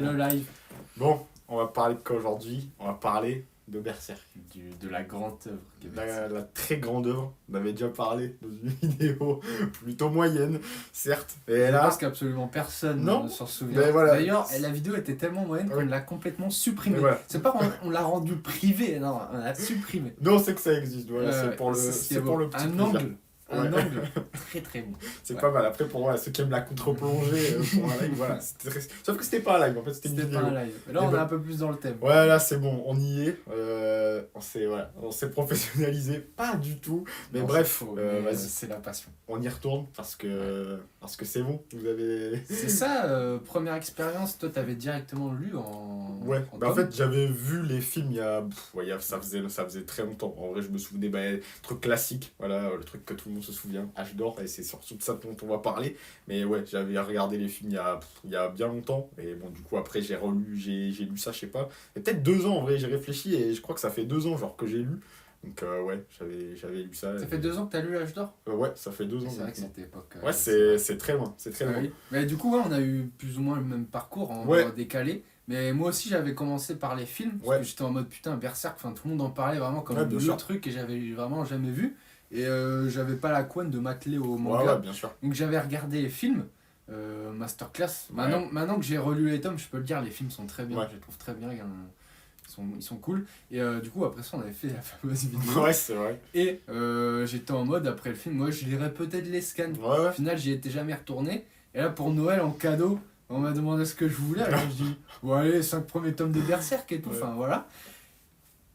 Le live Bon, on va parler de quoi aujourd'hui? On va parler de Berserk. de la grande œuvre. La très grande œuvre. On avait déjà parlé dans une vidéo plutôt moyenne, certes. Et Je là, pense qu'absolument personne non, ne s'en souvient. mais voilà. D'ailleurs, la vidéo était tellement moyenne qu'on Ouais. l'a complètement Mais supprimée. voilà. C'est pas on l'a rendue privée, non, on l'a supprimée. Nous, on sait que ça existe. Voilà, c'est pour le petit un plaisir. angle. Un Ouais. angle très très bon. C'est Ouais. pas mal. Après, pour voilà, ceux qui aiment la contre-plongée pour un live, voilà. Sauf que c'était pas un live, en fait, c'était une C'était vidéo. pas un live. Là, Et on est ben- un peu plus dans le thème. Ouais, là, c'est bon, on y est. On s'est professionnalisé. Pas du tout. Mais Non, bref, c'est faux, mais, vas-y. c'est la passion. On y retourne parce que c'est bon. Vous avez. C'est ça, première expérience, toi t'avais directement lu en. Ouais, en bah en tome. fait j'avais vu les films ça faisait très longtemps. En vrai je me souvenais, truc classique, voilà, le truc que tout le monde se souvient, H d'or, et c'est surtout de ça dont on va parler. Mais ouais, j'avais regardé les films il y a bien longtemps, et bon du coup après j'ai lu ça, je sais pas, et peut-être 2 ans en vrai, j'ai réfléchi, et je crois que ça fait 2 ans genre que j'ai lu. Donc ouais, j'avais lu ça. Ça fait 2 ans que t'as lu l'âge d'or. Ouais, ça fait 2 ans. C'est vrai que maintenant. cette époque. Ouais, c'est très loin, c'est très loin. Oui. Mais du coup, ouais, on a eu plus ou moins le même parcours en Ouais. décalé. Mais moi aussi, j'avais commencé par les films. Parce Ouais. que j'étais en mode putain, Berserk, enfin, tout le monde en parlait vraiment comme Ouais, bien le sûr. truc et j'avais vraiment jamais vu. Et j'avais pas la couenne de m'atteler au Ouais, manga. ouais, bien sûr. Donc j'avais regardé les films. Masterclass. Maintenant que j'ai relu les tomes, je peux le dire, les films sont très bien. Ouais. Je les trouve très bien. Ils sont cool. Et du coup, après ça, on avait fait la fameuse vidéo. Ouais, c'est vrai. Et j'étais en mode, après le film, moi je lirais peut-être les scans. Ouais, ouais. Au final, j'y étais jamais retourné. Et là, pour Noël, en cadeau, on m'a demandé ce que je voulais. Alors je dis, bon, allez, les 5 premiers tomes de Berserk et tout. Ouais. Enfin, voilà.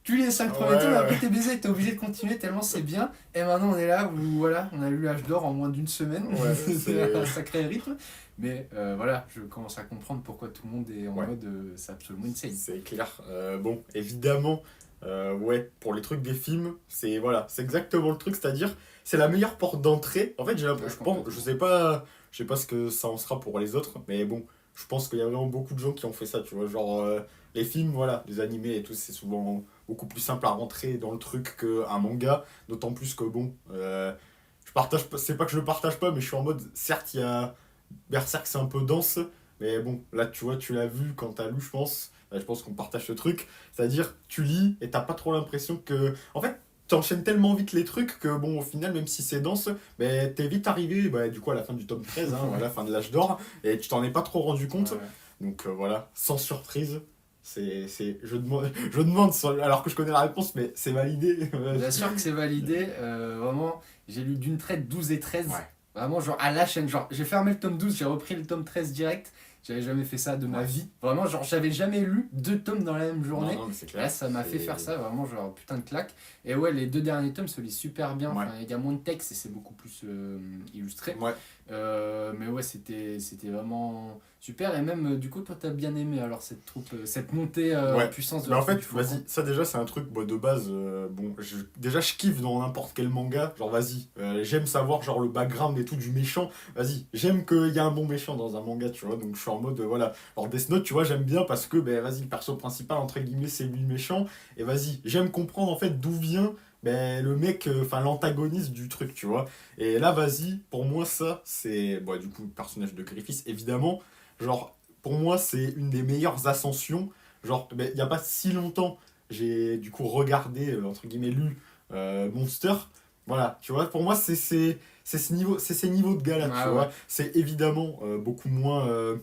Tu lis les 5 premiers Ouais, tomes, ouais. après t'es baisé, t'es obligé de continuer tellement c'est bien. Et maintenant, on est là où, voilà, on a lu l'âge d'or en moins d'une semaine. Ouais, C'est c'est- un sacré rythme. Mais voilà, je commence à comprendre pourquoi tout le monde est en Ouais. mode, c'est absolument insane. C'est clair. Bon, évidemment, ouais, pour les trucs des films, c'est exactement le truc, c'est-à-dire, c'est la meilleure porte d'entrée. En fait, j'ai l'impression, Ouais, complètement. je sais pas ce que ça en sera pour les autres, mais bon, je pense qu'il y a vraiment beaucoup de gens qui ont fait ça, tu vois, genre, les films, voilà, les animés et tout, c'est souvent beaucoup plus simple à rentrer dans le truc qu'un manga, d'autant plus que, bon, c'est pas que je le partage pas, mais je suis en mode, certes, il y a Berserk, c'est un peu dense, mais bon, là, tu vois, tu l'as vu quand t'as lu, je pense. Je pense qu'on partage ce truc. C'est-à-dire, tu lis et t'as pas trop l'impression que. En fait, t'enchaînes tellement vite les trucs que, bon, au final, même si c'est dense, mais t'es vite arrivé, du coup, à la fin du tome 13, à la fin de l'âge d'or, et tu t'en es pas trop rendu compte. Ouais. Donc voilà, sans surprise. Je demande, alors que je connais la réponse, mais c'est validé. Bien sûr que c'est validé, vraiment, j'ai lu d'une traite 12 et 13. Ouais. Vraiment, genre à la chaîne, genre j'ai fermé le tome 12, j'ai repris le tome 13 direct. J'avais jamais fait ça de ma Ouais. vie. Vraiment, genre j'avais jamais lu 2 tomes dans la même journée. Non, mais c'est Et clair. là, ça m'a fait faire ça, vraiment, genre putain de claque. Et ouais, les 2 derniers tomes se lisent super bien. Ouais. Enfin, il y a moins de texte et c'est beaucoup plus illustré. Ouais. Mais ouais, c'était vraiment super. Et même, du coup, toi, t'as bien aimé alors cette troupe, cette montée en Ouais. puissance de Mais la en fait, troupe du Faucon. vas-y, ça déjà c'est un truc de base. Déjà je kiffe dans n'importe quel manga. Genre vas-y, j'aime savoir genre le background et tout du méchant. Vas-y, j'aime qu'il y a un bon méchant dans un manga, tu vois. Donc je suis en mode voilà. Alors Death Note, tu vois, j'aime bien parce que vas-y, le perso principal entre guillemets c'est lui le méchant. Et vas-y, j'aime comprendre en fait d'où vient le mec, enfin l'antagoniste du truc, tu vois. Et là vas-y, pour moi ça c'est du coup le personnage de Griffiths évidemment. Genre pour moi c'est une des meilleures ascensions. Genre, il n'y a pas si longtemps, j'ai du coup regardé, entre guillemets, lu Monster. Voilà, tu vois, pour moi, c'est ces niveaux de gars-là, Ah tu ouais. vois. C'est évidemment beaucoup moins.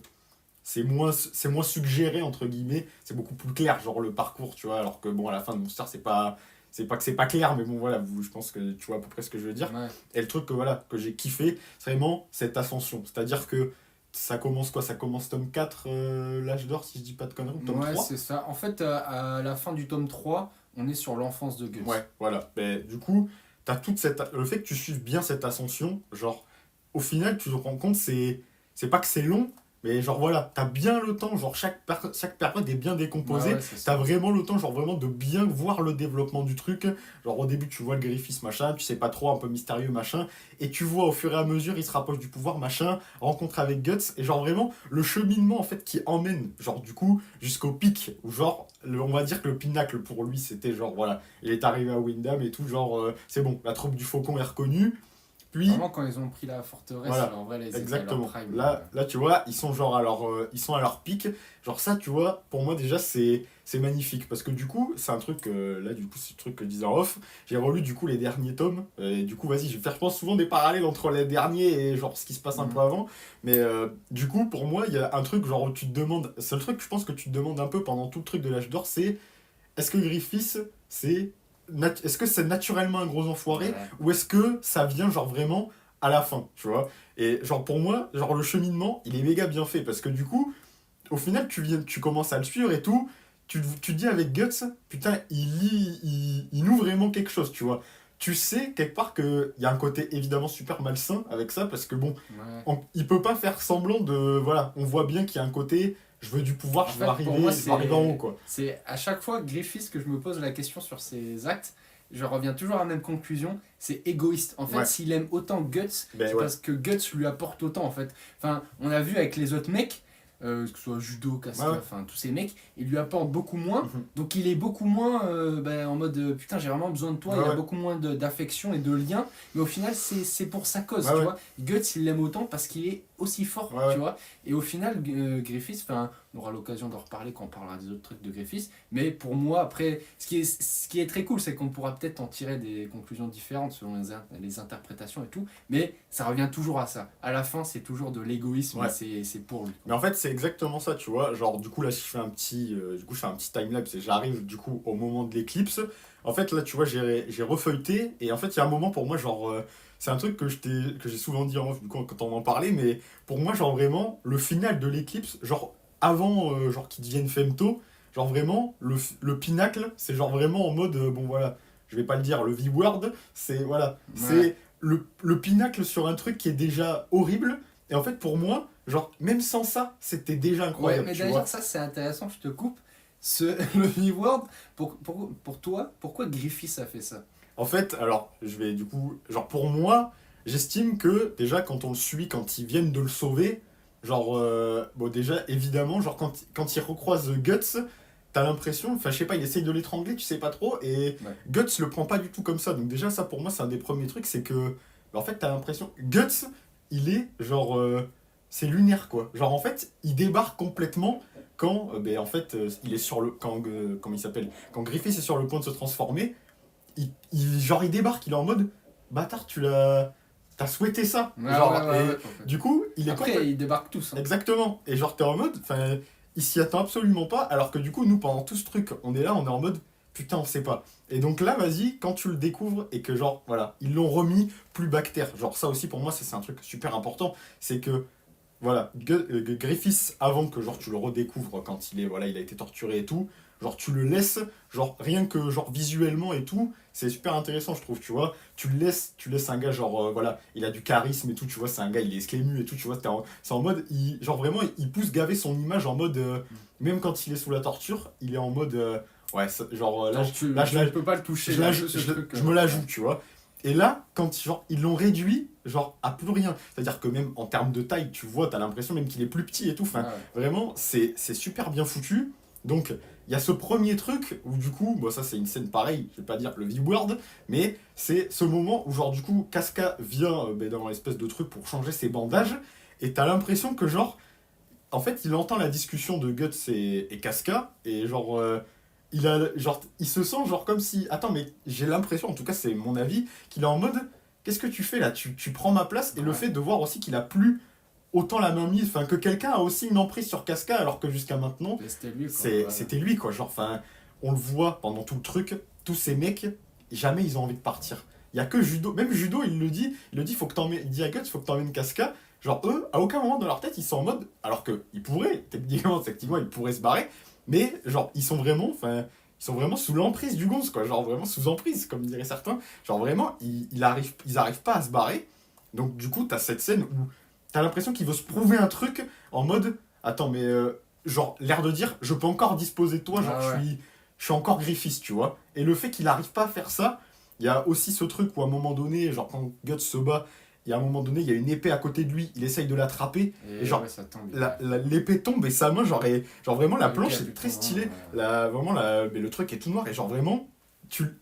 C'est moins suggéré, entre guillemets. C'est beaucoup plus clair, genre le parcours, tu vois. Alors que, bon, à la fin de Monster, c'est pas. C'est pas que c'est pas clair, mais bon, voilà, je pense que tu vois à peu près ce que je veux dire. Ouais. Et le truc que j'ai kiffé, c'est vraiment cette ascension. C'est-à-dire que ça commence quoi? Ça commence tome 4, l'âge d'or, si je dis pas de conneries, ou tome Ouais, 3. c'est ça. En fait, à la fin du tome 3, on est sur l'enfance de Gus. Ouais, voilà. Mais du coup, t'as le fait que tu suives bien cette ascension, genre, au final, tu te rends compte, c'est pas que c'est long, mais genre voilà, t'as bien le temps, genre chaque période est bien décomposée, Ouais, c'est ça. t'as vraiment le temps, genre vraiment de bien voir le développement du truc. Genre au début, tu vois le Griffiths, machin, tu sais pas trop, un peu mystérieux, machin, et tu vois au fur et à mesure, il se rapproche du pouvoir, machin, rencontre avec Guts, et genre vraiment le cheminement en fait qui emmène, genre du coup, jusqu'au pic, où genre, on va dire que le pinacle pour lui, c'était genre voilà, il est arrivé à Windham et tout, genre c'est bon, la troupe du Faucon est reconnue. Puis, Vraiment, quand ils ont pris la forteresse, voilà, en vrai, les étaient à leur exactement. prime. Là, tu vois, ils sont genre ils sont à leur pic. Genre ça, tu vois, pour moi déjà, c'est magnifique. Parce que du coup, c'est un truc, là, du coup, c'est le truc que je disais en off. J'ai relu, du coup, les derniers tomes. Et du coup, vas-y, je vais faire, je pense, souvent des parallèles entre les derniers et genre ce qui se passe un peu avant. Mais du coup, pour moi, il y a un truc, genre, où tu te demandes, c'est le truc, je pense que tu te demandes un peu pendant tout le truc de l'âge d'or, c'est est-ce que Griffiths, est-ce que c'est naturellement un gros enfoiré Ouais. ou est-ce que ça vient genre vraiment à la fin, tu vois? Et genre pour moi, genre le cheminement, il est méga bien fait parce que du coup, au final, tu commences à le suivre et tout, tu te dis avec Guts, putain, il noue vraiment quelque chose, tu vois? Tu sais quelque part qu'il y a un côté évidemment super malsain avec ça parce que bon, Ouais. il peut pas faire semblant de. Voilà, on voit bien qu'il y a un côté, je veux du pouvoir, En fait, pour moi, je veux arriver en haut, quoi. c'est à chaque fois Griffiths que je me pose la question sur ses actes, je reviens toujours à la même conclusion, c'est égoïste. En fait, Ouais. s'il aime autant Guts, Ben c'est ouais. parce que Guts lui apporte autant, en fait. Enfin, on a vu avec les autres mecs, que ce soit Judo, Casca, Ouais, ouais. enfin tous ces mecs, il lui apporte beaucoup moins, Mhm. donc il est beaucoup moins en mode putain, j'ai vraiment besoin de toi, il y a Ouais. beaucoup moins d'affection et de lien, mais au final, c'est pour sa cause, Ouais, tu ouais. vois. Guts, il l'aime autant parce qu'il est aussi fort, Ouais, ouais. tu vois. Et au final, Griffiths, enfin, on aura l'occasion d'en reparler quand on parlera des autres trucs de Griffiths. Mais pour moi, après, ce qui est très cool, c'est qu'on pourra peut-être en tirer des conclusions différentes selon les interprétations et tout. Mais ça revient toujours à ça. À la fin, c'est toujours de l'égoïsme, Ouais. et c'est pour lui. Mais en fait, c'est exactement ça, tu vois. Genre, du coup, là, si je fais je fais un petit timelapse et j'arrive, du coup, au moment de l'éclipse. En fait, là, tu vois, j'ai refeuilleté. Et en fait, il y a un moment pour moi, genre, c'est un truc que j'ai souvent dit en off, du coup, quand on en parlait. Mais pour moi, genre, vraiment, le final de l'éclipse, genre, avant, genre, qu'il devienne Femto, genre, vraiment, le pinacle, c'est genre vraiment en mode, bon, voilà, je vais pas le dire, le V-word, c'est, voilà, Ouais. c'est le pinacle sur un truc qui est déjà horrible. Et en fait, pour moi, genre, même sans ça, c'était déjà Ouais, incroyable, mais tu d'ailleurs, vois. ça, c'est intéressant, je te coupe. Le V-word, pour toi, pourquoi Griffiths a fait ça? En fait, alors, je vais du coup, genre, pour moi, j'estime que déjà, quand on le suit, quand ils viennent de le sauver, genre, bon, déjà, évidemment, genre, quand il recroise Guts, t'as l'impression, enfin, je sais pas, il essaye de l'étrangler, tu sais pas trop, et Ouais. Guts le prend pas du tout comme ça. Donc, déjà, ça, pour moi, c'est un des premiers trucs, c'est que, bah, en fait, t'as l'impression, Guts, il est, genre, c'est lunaire, quoi. Genre, en fait, il débarque complètement quand, ben, en fait, il est sur le, quand, comment il s'appelle, quand Griffith est sur le point de se transformer, genre il débarque, il est en mode bâtard, t'as souhaité ça. Ouais, Genre, ouais, ouais, et ouais, en fait. du coup, il est Après, ils débarquent tous. Hein. exactement. Et genre, t'es en mode, enfin, il s'y attend absolument pas, alors que du coup, nous, pendant tout ce truc, on est là, on est en mode putain, on sait pas. Et donc là, vas-y, quand tu le découvres et que genre, voilà, ils l'ont remis plus bactère. Genre, ça aussi, pour moi, c'est un truc super important. C'est que voilà, Griffiths, avant que genre tu le redécouvres quand il est voilà, il a été torturé et tout, genre tu le laisses, genre rien que genre visuellement et tout, c'est super intéressant je trouve, tu vois. Tu laisses un gars genre voilà, il a du charisme et tout, tu vois, c'est un gars, il est esclému et tout, tu vois, c'est en mode genre vraiment il pousse gaver son image en mode même quand il est sous la torture, il est en mode ouais, genre là Genre, là tu ne peux pas le toucher. je, là, la, ce truc, je me la joue, tu vois. Et là, quand genre, ils l'ont réduit, genre, à plus rien. C'est-à-dire que même en termes de taille, tu vois, t'as l'impression même qu'il est plus petit et tout. Enfin, ouais. vraiment, c'est super bien foutu. Donc, il y a ce premier truc où, du coup, bon, ça, c'est une scène pareille, je vais pas dire le V-word, mais c'est ce moment où, genre, du coup, Casca vient dans l'espèce de truc pour changer ses bandages, et t'as l'impression que, genre, en fait, il entend la discussion de Guts et Casca, et genre, il se sent genre comme si. Attends, mais j'ai l'impression, en tout cas, c'est mon avis, qu'il est en mode. Qu'est-ce que tu fais là, tu prends ma place, et le Ouais. fait de voir aussi qu'il a plus autant la main mise, enfin, que quelqu'un a aussi une emprise sur Casca, alors que jusqu'à maintenant, Mais c'était lui, quoi. c'était lui, quoi. Genre, enfin, on le voit pendant tout le truc, tous ces mecs, jamais ils ont envie de partir. Il y a que Judo, même Judo, il le dit, faut que il dit à Guts, faut que t'emmènes Casca. Genre, eux, à aucun moment dans leur tête, ils sont en mode. Alors qu'ils pourraient, techniquement, effectivement, ils pourraient se barrer, mais genre, ils sont vraiment sous l'emprise du gonze, quoi. Genre, vraiment sous emprise, comme diraient certains. Genre, vraiment, ils arrivent pas à se barrer. Donc, du coup, t'as cette scène où t'as l'impression qu'il veut se prouver un truc en mode. Attends, mais genre, l'air de dire, je peux encore disposer de toi, genre, Ah ouais. je suis encore Griffiths, tu vois. Et le fait qu'il arrive pas à faire ça, il y a aussi ce truc où à un moment donné, genre, quand Guts se bat, il y a un moment donné, il y a une épée à côté de lui, il essaye de l'attraper, et genre, ouais, ça tombe. l'épée tombe et sa main, genre vraiment, la Ok, planche est putain, très stylée. ouais. Vraiment, mais le truc est tout noir, et genre vraiment,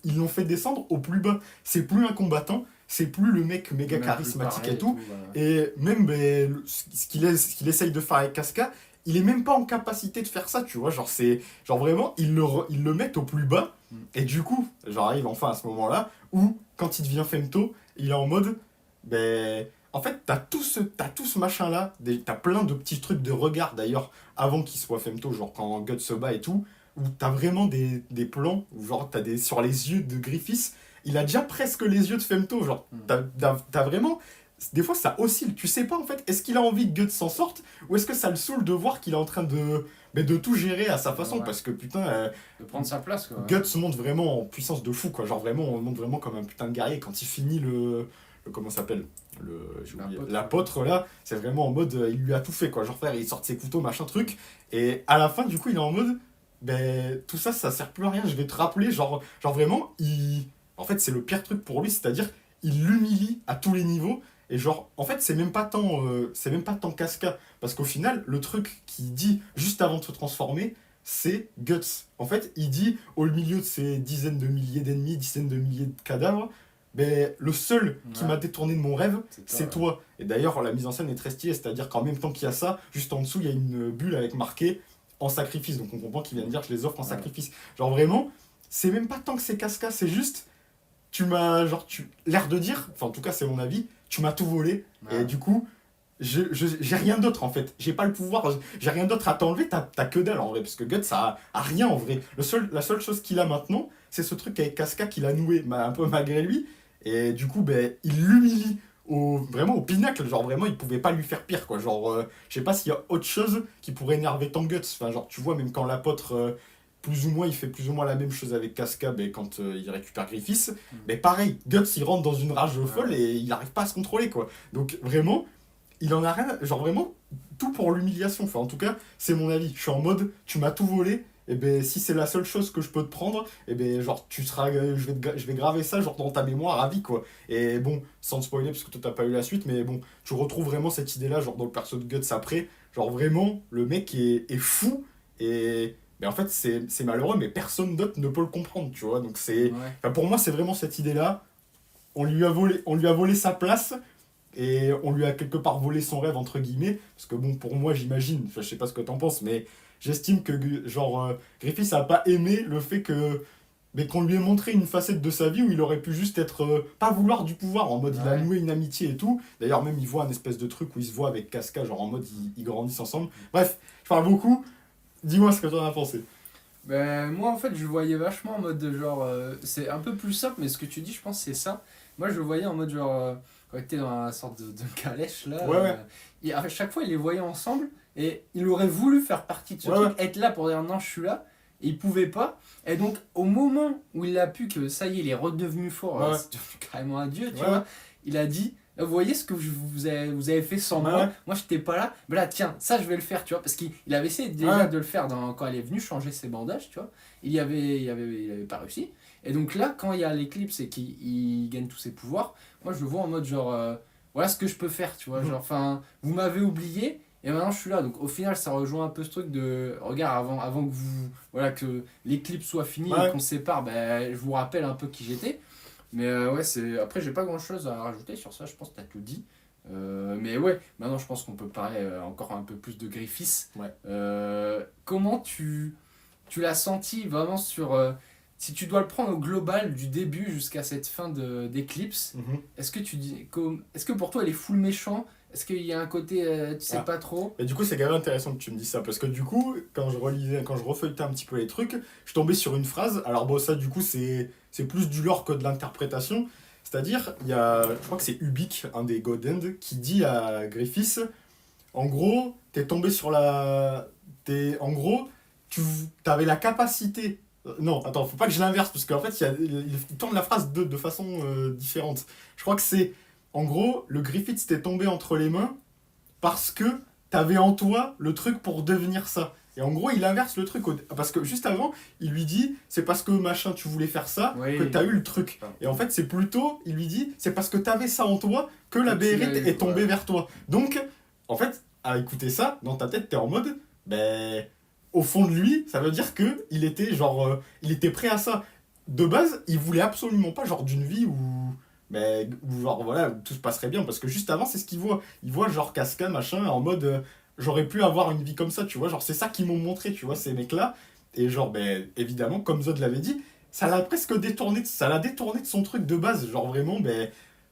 ils l'ont fait descendre au plus bas. C'est plus un combattant, c'est plus le mec méga Même plus charismatique parler et tout. voilà. Et même ben, ce qu'il essaye de faire avec Casca, il est même pas en capacité de faire ça, tu vois. Genre, c'est, genre vraiment, ils le mettent au plus bas. Mm. Et du coup, j'arrive enfin à ce moment-là où, quand il devient Femto, il est en mode, ben, en fait, t'as tout ce machin-là, t'as plein de petits trucs de regard d'ailleurs, avant qu'il soit Femto, genre quand Guts se bat et tout, où t'as vraiment des plans, où genre t'as des, sur les yeux de Griffiths, il a déjà presque les yeux de Femto, genre, Mm. t'as vraiment. Des fois, ça oscille. Tu sais pas en fait, est-ce qu'il a envie que Guts s'en sorte ou est-ce que ça le saoule de voir qu'il est en train de, mais de tout gérer à sa façon Ouais. parce que putain, De prendre sa place, quoi. Guts monte vraiment en puissance de fou quoi. Genre vraiment, on monte vraiment comme un putain de guerrier quand il finit le comment ça s'appelle j'ai oublié. L'apôtre là, c'est vraiment en mode il lui a tout fait quoi. Genre frère, il sort ses couteaux machin truc et à la fin du coup il est en mode ben tout ça ça sert plus à rien. Je vais te rappeler genre vraiment il en fait c'est le pire truc pour lui, c'est-à-dire il l'humilie à tous les niveaux. Et genre, en fait, c'est même pas tant Casca. Parce qu'au final, le truc qu'il dit juste avant de se transformer, c'est Guts. En fait, il dit, au milieu de ces dizaines de milliers d'ennemis, dizaines de milliers de cadavres, ben, le seul qui Ouais. m'a détourné de mon rêve, c'est ouais. toi. Et d'ailleurs, la mise en scène est très stylée, c'est-à-dire qu'en même temps qu'il y a ça, juste en dessous, il y a une bulle avec marqué en sacrifice. Donc on comprend qu'il vient de dire, je les offre en Ouais. sacrifice. Genre vraiment, c'est même pas tant que c'est Casca, c'est juste tu m'as genre tu l'air de dire enfin en tout cas c'est mon avis tu m'as tout volé Ouais. et du coup j'ai rien d'autre en fait j'ai pas le pouvoir j'ai rien d'autre à t'enlever t'as que dalle en vrai parce que Guts a rien en vrai la seule chose qu'il a maintenant c'est ce truc avec Casca qu'il a noué un peu malgré lui et du coup ben il l'humilie vraiment au pinacle genre vraiment il pouvait pas lui faire pire quoi genre je sais pas s'il y a autre chose qui pourrait énerver ton Guts enfin genre tu vois même quand l'apôtre plus ou moins, il fait plus ou moins la même chose avec Casca ben, quand il récupère Griffiths. Mais pareil, Guts il rentre dans une rage folle et il n'arrive pas à se contrôler quoi. Donc vraiment, il en a rien, genre vraiment tout pour l'humiliation. Enfin en tout cas, c'est mon avis. Je suis en mode, tu m'as tout volé. Et ben si c'est la seule chose que je peux te prendre, et ben genre tu seras, je vais graver ça genre dans ta mémoire à vie quoi. Et bon, sans te spoiler parce que toi t'as pas eu la suite, mais bon, tu retrouves vraiment cette idée là genre dans le perso de Guts après. Genre vraiment, le mec est fou et mais en fait, c'est malheureux, mais personne d'autre ne peut le comprendre, tu vois. Donc c'est, Ouais. enfin, pour moi, c'est vraiment cette idée-là. On lui a volé sa place et on lui a quelque part volé son rêve entre guillemets. Parce que bon, pour moi, j'imagine, enfin, je sais pas ce que t'en penses, mais j'estime que genre Griffiths a pas aimé le fait que mais qu'on lui ait montré une facette de sa vie où il aurait pu juste être pas vouloir du pouvoir en mode il a Ouais. noué une amitié et tout. D'ailleurs même il voit un espèce de truc où il se voit avec Casca genre en mode ils grandissent ensemble. Bref, je parle beaucoup. Dis-moi ce que tu en as pensé. Ben, moi, en fait, je le voyais vachement en mode de genre. C'est un peu plus simple, mais ce que tu dis, je pense, c'est ça. Moi, je le voyais en mode genre. Quand il était dans la sorte de calèche, là. Ouais, ouais. À chaque fois, il les voyait ensemble. Et il aurait voulu faire partie de ce Ouais, truc, être là pour dire non, je suis là. Et il pouvait pas. Et donc, au moment où il a pu que ça y est, il est redevenu fort, Ouais. c'est devenu carrément un dieu, tu Ouais. vois. Il a dit. Vous voyez ce que vous avez fait sans Ouais. moi. Moi, j'étais pas là. Mais là, tiens, ça, je vais le faire, tu vois. Parce qu'il avait essayé déjà Ouais. de le faire quand elle est venue changer ses bandages, tu vois. Il avait pas réussi. Et donc là, quand il y a l'éclipse et qu'il gagne tous ses pouvoirs, moi, je le vois en mode genre, voilà ce que je peux faire, tu vois. Mhm. Genre, enfin, vous m'avez oublié. Et maintenant je suis là, donc au final ça rejoint un peu ce truc de regarde avant que vous voilà que l'éclipse soit finie Ouais. et qu'on se sépare, ben, je vous rappelle un peu qui j'étais. Mais ouais, c'est après j'ai pas grand chose à rajouter sur ça, je pense que t'as tout dit. Mais ouais, maintenant je pense qu'on peut parler encore un peu plus de Griffiths. Ouais. Comment tu l'as senti vraiment sur si tu dois le prendre au global du début jusqu'à cette fin d'Eclipse, Mhm. est-ce que est-ce que pour toi il est full méchant? Est-ce qu'il y a un côté tu sais Ah. pas trop? Et du coup, c'est quand même intéressant que tu me dises ça, parce que du coup, quand je refeuilletais un petit peu les trucs, je tombais sur une phrase. Alors bon, ça, du coup, c'est plus du lore que de l'interprétation. C'est-à-dire, il y a, je crois que c'est Ubik, un des God End, qui dit à Griffiths, en gros, t'es tombé sur en gros, tu avais la capacité... Non, attends, faut pas que je l'inverse, parce qu'en fait, il tourne la phrase de façon différente. Je crois que c'est, en gros, le Griffiths t'est tombé entre les mains, parce que t'avais en toi le truc pour devenir ça. Et en gros, il inverse le truc. Parce que juste avant, il lui dit c'est parce que machin, tu voulais faire ça Oui. que t'as eu le truc. Et en fait, c'est plutôt, il lui dit c'est parce que t'avais ça en toi que la Que tu Béhérit l'as eu, est tombée ouais. vers toi. Donc, en fait, à écouter ça, dans ta tête, t'es en mode ben, au fond de lui, ça veut dire que il était genre, il était prêt à ça. De base, il voulait absolument pas genre d'une vie où où genre voilà, où tout se passerait bien. Parce que juste avant, c'est ce qu'ils voient. Ils voient genre Casca, machin, en mode j'aurais pu avoir une vie comme ça, tu vois. Genre, c'est ça qu'ils m'ont montré, tu vois, ces mecs-là. Et genre, évidemment, comme Zod l'avait dit, ça l'a détourné de son truc de base. Genre, vraiment,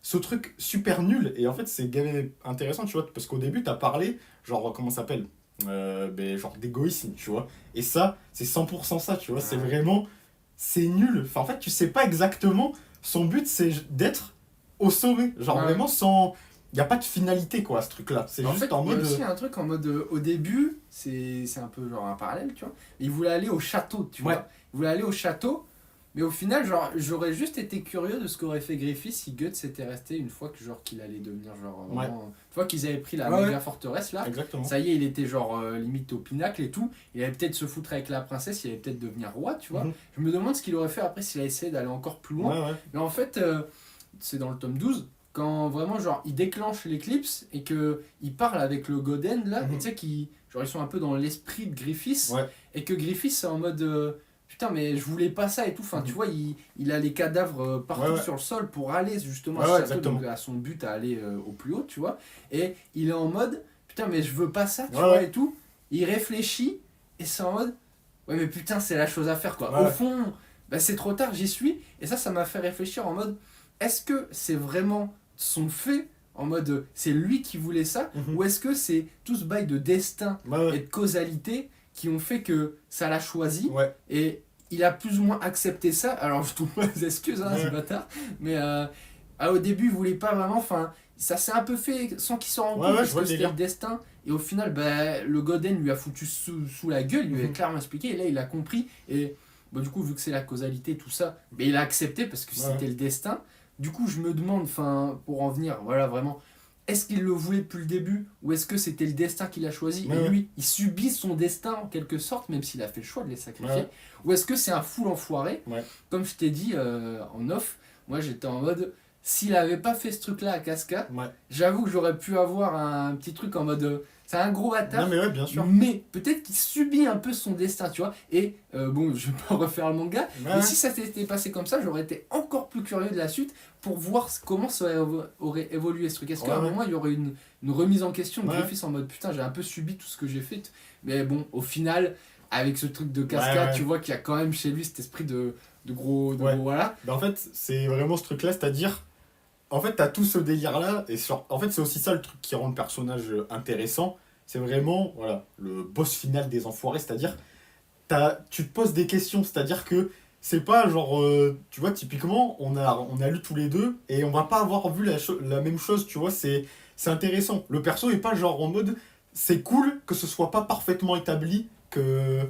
ce truc super nul. Et en fait, c'est gavé intéressant, tu vois, parce qu'au début, t'as parlé, genre, comment ça s'appelle genre d'égoïsme, tu vois. Et ça, c'est 100% ça, tu vois. C'est vraiment, c'est nul. Enfin, en fait, tu sais pas exactement. Son but, c'est d'être au sommet. Genre, vraiment, sans. Il n'y a pas de finalité, quoi, à ce truc-là. C'est En juste fait, en il y a mode. aussi un truc en mode au début, c'est un peu genre un parallèle, tu vois. Il voulait aller au château, tu vois. Il voulait aller au château, mais au final, genre, j'aurais juste été curieux de ce qu'aurait fait Griffith si Guts était resté une fois que genre qu'il allait devenir genre vraiment, une fois qu'ils avaient pris la méga forteresse là. Exactement. Ça y est, il était genre limite au pinacle et tout. Il allait peut-être se foutre avec la princesse, il allait peut-être devenir roi, tu vois. Je me demande ce qu'il aurait fait après s'il a essayé d'aller encore plus loin. Mais en fait, c'est dans le tome 12 quand vraiment genre il déclenche l'éclipse et que il parle avec le Godend là, et tu sais qu'ils genre ils sont un peu dans l'esprit de Griffiths et que Griffiths c'est en mode putain mais je voulais pas ça et tout, enfin tu vois il a les cadavres partout sur le sol pour aller justement à ce château, donc à son but à aller au plus haut, tu vois, et il est en mode putain mais je veux pas ça, tu vois, et tout, il réfléchit et c'est en mode ouais mais putain c'est la chose à faire quoi, au fond bah, c'est trop tard, j'y suis, et ça m'a fait réfléchir en mode est-ce que c'est vraiment son fait en mode c'est lui qui voulait ça, ou est-ce que c'est tout ce bail de destin et de causalité qui ont fait que ça l'a choisi et il a plus ou moins accepté ça. Alors je trouve pas des excuses ce bâtard, mais au début il voulait pas vraiment, enfin ça s'est un peu fait sans qu'il s'en rende compte parce que c'était le destin, et au final le Godin lui a foutu sous la gueule, il lui a clairement expliqué et là il a compris, et bon, du coup vu que c'est la causalité tout ça, mais il a accepté parce que c'était le destin. Du coup, je me demande, enfin, pour en venir, voilà, vraiment, est-ce qu'il le voulait depuis le début, ou est-ce que c'était le destin qu'il a choisi et lui, il subit son destin en quelque sorte, même s'il a fait le choix de les sacrifier, ou est-ce que c'est un fou enfoiré, comme je t'ai dit en off, moi j'étais en mode, s'il avait pas fait ce truc-là à Casca, j'avoue que j'aurais pu avoir un petit truc en mode... c'est un gros bâtard, bien sûr. Mais peut-être qu'il subit un peu son destin, tu vois. Et bon, je vais pas refaire le manga, mais si ça s'était passé comme ça, j'aurais été encore plus curieux de la suite pour voir comment ça aurait évolué ce truc. Est-ce qu'à un moment, il y aurait une remise en question de Griffiths en mode putain, j'ai un peu subi tout ce que j'ai fait. Mais bon, au final, avec ce truc de cascade, tu vois qu'il y a quand même chez lui cet esprit de gros voilà. En fait, c'est vraiment ce truc-là, c'est-à-dire. En fait, t'as tout ce délire-là, et en fait, c'est aussi ça le truc qui rend le personnage intéressant. C'est vraiment voilà, le boss final des enfoirés, c'est-à-dire, tu te poses des questions, c'est-à-dire que c'est pas genre, tu vois, typiquement, on a lu tous les deux, et on va pas avoir vu la même chose, tu vois, c'est intéressant. Le perso est pas genre en mode, c'est cool que ce soit pas parfaitement établi, que,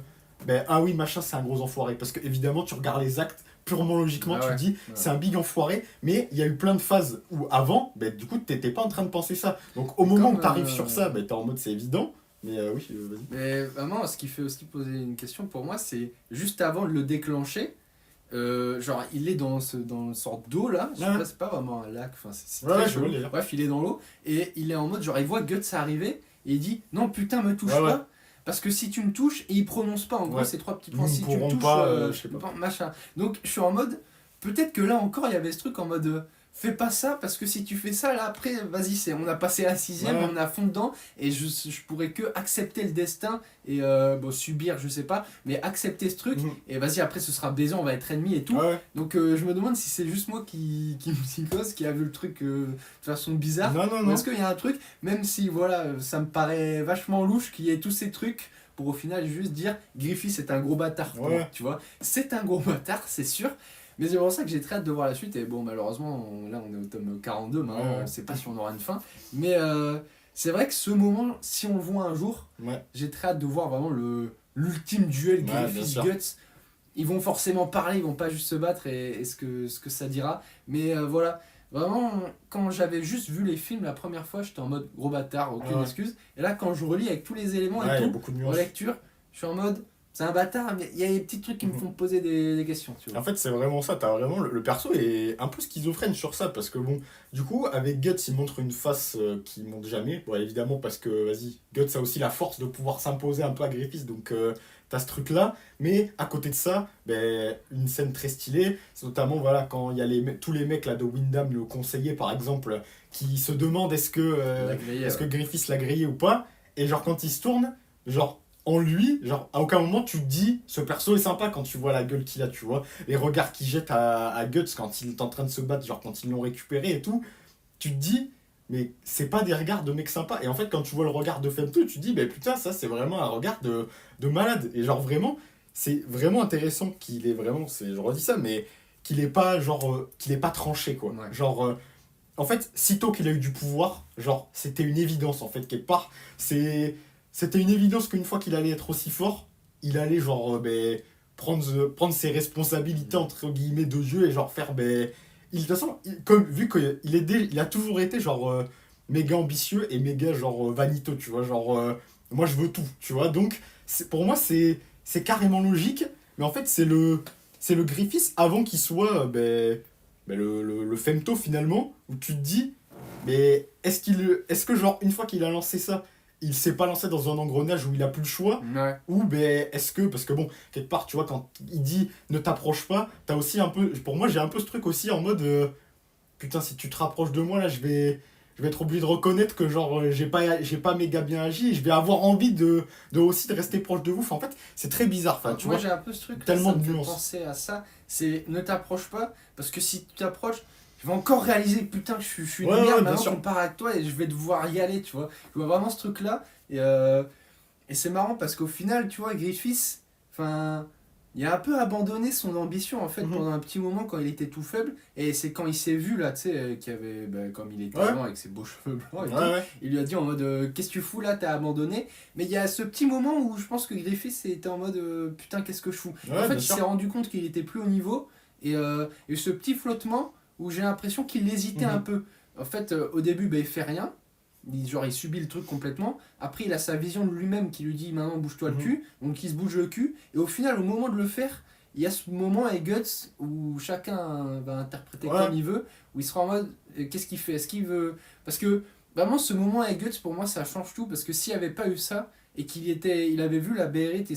ah oui, machin, c'est un gros enfoiré, parce que évidemment, tu regardes les actes, purement logiquement, tu te dis c'est un big enfoiré, mais il y a eu plein de phases où avant, du coup, t'étais pas en train de penser ça. Donc au moment où t'arrives sur ça, t'es en mode c'est évident, mais oui, vas-y. Mais vraiment, ce qui fait aussi poser une question pour moi, c'est juste avant de le déclencher, genre il est dans une sorte d'eau là, je sais pas, c'est pas vraiment un lac, enfin c'est très chaud. Bref, il est dans l'eau et il est en mode genre il voit Guts arriver et il dit non putain me touche pas. Parce que si tu me touches, et il prononce pas, en gros, ces 3 petits points, si tu me touches, pas, je sais pas. machin. Donc je suis en mode, peut-être que là encore, il y avait ce truc en mode, fais pas ça, parce que si tu fais ça, là après, vas-y, on a passé la 6ème, on est à fond dedans, et je pourrais que accepter le destin, et bon, subir, je sais pas, mais accepter ce truc, et vas-y, après ce sera baisé, on va être ennemis et tout. Donc je me demande si c'est juste moi qui me psychose, qui a vu le truc de façon bizarre, non. Est-ce qu'il y a un truc, même si voilà, ça me paraît vachement louche qu'il y ait tous ces trucs, pour au final juste dire Griffith c'est un gros bâtard, tu vois, c'est un gros bâtard, c'est sûr. Mais c'est pour ça que j'ai très hâte de voir la suite. Et bon, malheureusement, là on est au tome 42, maintenant on sait pas si on aura une fin. Mais c'est vrai que ce moment, si on le voit un jour, j'ai très hâte de voir vraiment l'ultime duel Griffith-Guts. Ils vont forcément parler, ils vont pas juste se battre et ce que ça dira. Mais voilà, vraiment, quand j'avais juste vu les films la première fois, j'étais en mode gros bâtard, aucune excuse. Et là, quand je relis avec tous les éléments et tout, en lecture, je suis en mode. C'est un bâtard, mais il y a des petits trucs qui me font poser des questions. Tu vois. En fait, c'est vraiment ça. T'as vraiment le perso est un peu schizophrène sur ça. Parce que bon, du coup, avec Guts, il montre une face qui monte jamais. Bon, évidemment, parce que, vas-y, Guts a aussi la force de pouvoir s'imposer un peu à Griffiths. Donc, t'as ce truc-là, mais à côté de ça, ben, une scène très stylée, c'est notamment voilà, quand il y a tous les mecs là, de Windham, le conseiller par exemple, qui se demandent La grille, est-ce que Griffiths l'a grillé ou pas, et genre quand il se tourne, genre en lui, genre à aucun moment tu te dis ce perso est sympa quand tu vois la gueule qu'il a, tu vois, les regards qu'il jette à Guts quand il est en train de se battre, genre quand ils l'ont récupéré et tout, tu te dis mais c'est pas des regards de mec sympa. Et en fait, quand tu vois le regard de Femto, tu te dis, bah putain, ça c'est vraiment un regard de malade. Et genre vraiment, c'est vraiment intéressant qu'il est vraiment, je redis ça, mais qu'il est pas genre, qu'il est pas tranché quoi. Ouais. Genre, en fait, sitôt qu'il a eu du pouvoir, genre, c'était une évidence en fait, quelque part. C'était une évidence qu'une fois qu'il allait être aussi fort, il allait genre, prendre ses responsabilités entre guillemets de Dieu et genre faire, de toute façon, comme, vu il a toujours été genre méga ambitieux et méga genre vaniteux, tu vois, genre moi je veux tout, tu vois, donc pour moi c'est carrément logique, mais en fait c'est le Griffiths avant qu'il soit le Femto finalement, où tu te dis, mais est-ce que genre une fois qu'il a lancé ça, il s'est pas lancé dans un engrenage où il a plus le choix, Ouais. ou est-ce que, parce que bon, quelque part, tu vois, quand il dit ne t'approche pas, t'as aussi un peu, pour moi j'ai un peu ce truc aussi en mode, putain, si tu te rapproches de moi là, je vais être obligé de reconnaître que genre j'ai pas méga bien agi, et je vais avoir envie aussi de rester proche de vous. Enfin, en fait, c'est très bizarre, enfin, tu Moi vois, j'ai un peu ce truc, là, tellement ça me de fait nuances. penser à ça, c'est ne t'approche pas, parce que si tu t'approches, je vais encore réaliser que putain je suis une Ouais, merde ouais, bien maintenant sûr. qu'on part avec toi et je vais devoir y aller, tu vois. Je vois vraiment ce truc là, et c'est marrant parce qu'au final, tu vois, Griffiths, enfin, il a un peu abandonné son ambition en fait Mhm. pendant un petit moment quand il était tout faible, et c'est quand il s'est vu là, tu sais, qu'il y avait, comme il était Ouais, avant avec ses beaux cheveux blancs et ouais, tout, ouais. il lui a dit en mode qu'est-ce que tu fous là, t'as abandonné. Mais il y a ce petit moment où je pense que Griffiths était en mode putain, qu'est-ce que je fous. Et en Ouais, fait, bien il s'est sûr. rendu compte qu'il était plus au niveau, et ce petit flottement où j'ai l'impression qu'il hésitait un Mhm. peu. En fait, au début, il fait rien. Il subit le truc complètement. Après, il a sa vision de lui-même qui lui dit maintenant bouge-toi le Mhm. cul. Donc il se bouge le cul. Et au final, au moment de le faire, il y a ce moment avec Guts où chacun va interpréter Ouais, comme il veut. Où il sera en mode qu'est-ce qu'il fait. Est-ce qu'il veut. Parce que vraiment, ce moment avec Guts, pour moi, ça change tout. Parce que s'il n'y avait pas eu ça et il avait vu la Bérite,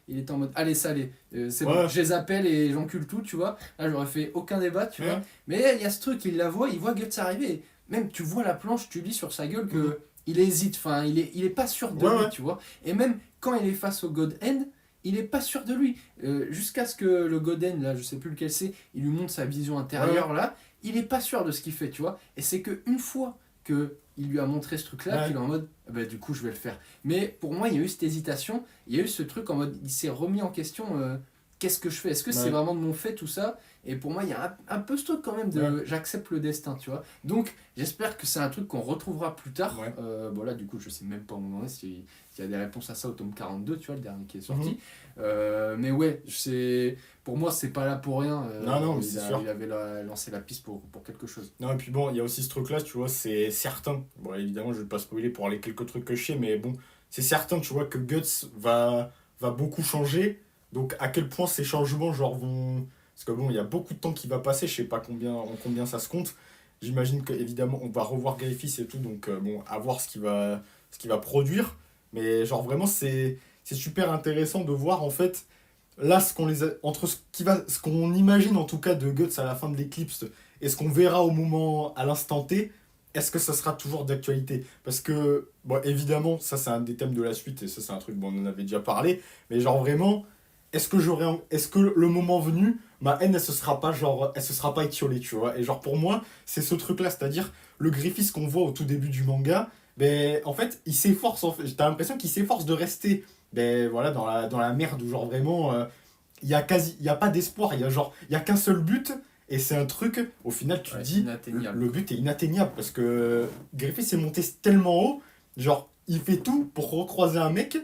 il était en mode allez, ça allez, c'est bon, ouais, je les appelle et j'encule tout, tu vois. Là, j'aurais fait aucun débat, tu vois. ouais. Mais il y a ce truc, il voit Guts arriver. Même tu vois la planche, tu lis sur sa gueule Mhm. que il hésite, enfin il est pas sûr de Ouais, lui, ouais. tu vois. Et même quand il est face au God End, il est pas sûr de lui. Jusqu'à ce que le God End, là je sais plus lequel c'est, il lui montre sa vision Ouais, ouais. intérieure là, il est pas sûr de ce qu'il fait, tu vois. Et c'est que une fois que il lui a montré ce truc là Ouais. qu'il est en mode ah bah, du coup je vais le faire. Mais pour moi il y a eu cette hésitation, il y a eu ce truc en mode il s'est remis en question qu'est-ce que je fais, est-ce que c'est Ouais. vraiment de mon fait tout ça. Et pour moi, il y a un peu ce truc quand même Ouais. de j'accepte le destin, tu vois. Donc, j'espère que c'est un truc qu'on retrouvera plus tard. Ouais. Bon, là, du coup, je sais même pas où on en est, s'il y a des réponses à ça au tome 42, tu vois, le dernier qui est sorti. Mhm. Mais ouais, pour moi, c'est pas là pour rien. Non, non, mais c'est sûr. Il avait lancé la piste pour quelque chose. Non, et puis bon, il y a aussi ce truc-là, tu vois, c'est certain. Bon, évidemment, je vais pas spoiler pour les quelques trucs que je sais, mais bon, c'est certain, tu vois, que Guts va beaucoup changer. Donc, à quel point ces changements, genre, vont. Parce que bon, il y a beaucoup de temps qui va passer, je sais pas en combien ça se compte. J'imagine qu'évidemment, on va revoir Griffiths et tout, donc bon, à voir ce qu'il va produire. Mais genre, vraiment, c'est super intéressant de voir, en fait, là, entre ce qu'on imagine, en tout cas, de Guts à la fin de l'éclipse et ce qu'on verra au moment, à l'instant T, est-ce que ça sera toujours d'actualité? Parce que, bon, évidemment, ça c'est un des thèmes de la suite, et ça c'est un truc, bon, on en avait déjà parlé, mais genre vraiment, est-ce que le moment venu, ma haine, elle se sera pas étiolée, tu vois? Et genre pour moi, c'est ce truc-là, c'est-à-dire le Griffiths qu'on voit au tout début du manga, en fait, il s'efforce, en fait, t'as l'impression qu'il s'efforce de rester, voilà, dans la merde, où genre vraiment, il y a pas d'espoir, il y a qu'un seul but, et c'est un truc, au final, tu te Ouais, dis, inatteignable. le but est inatteignable parce que Griffith s'est monté tellement haut, genre, il fait tout pour recroiser un mec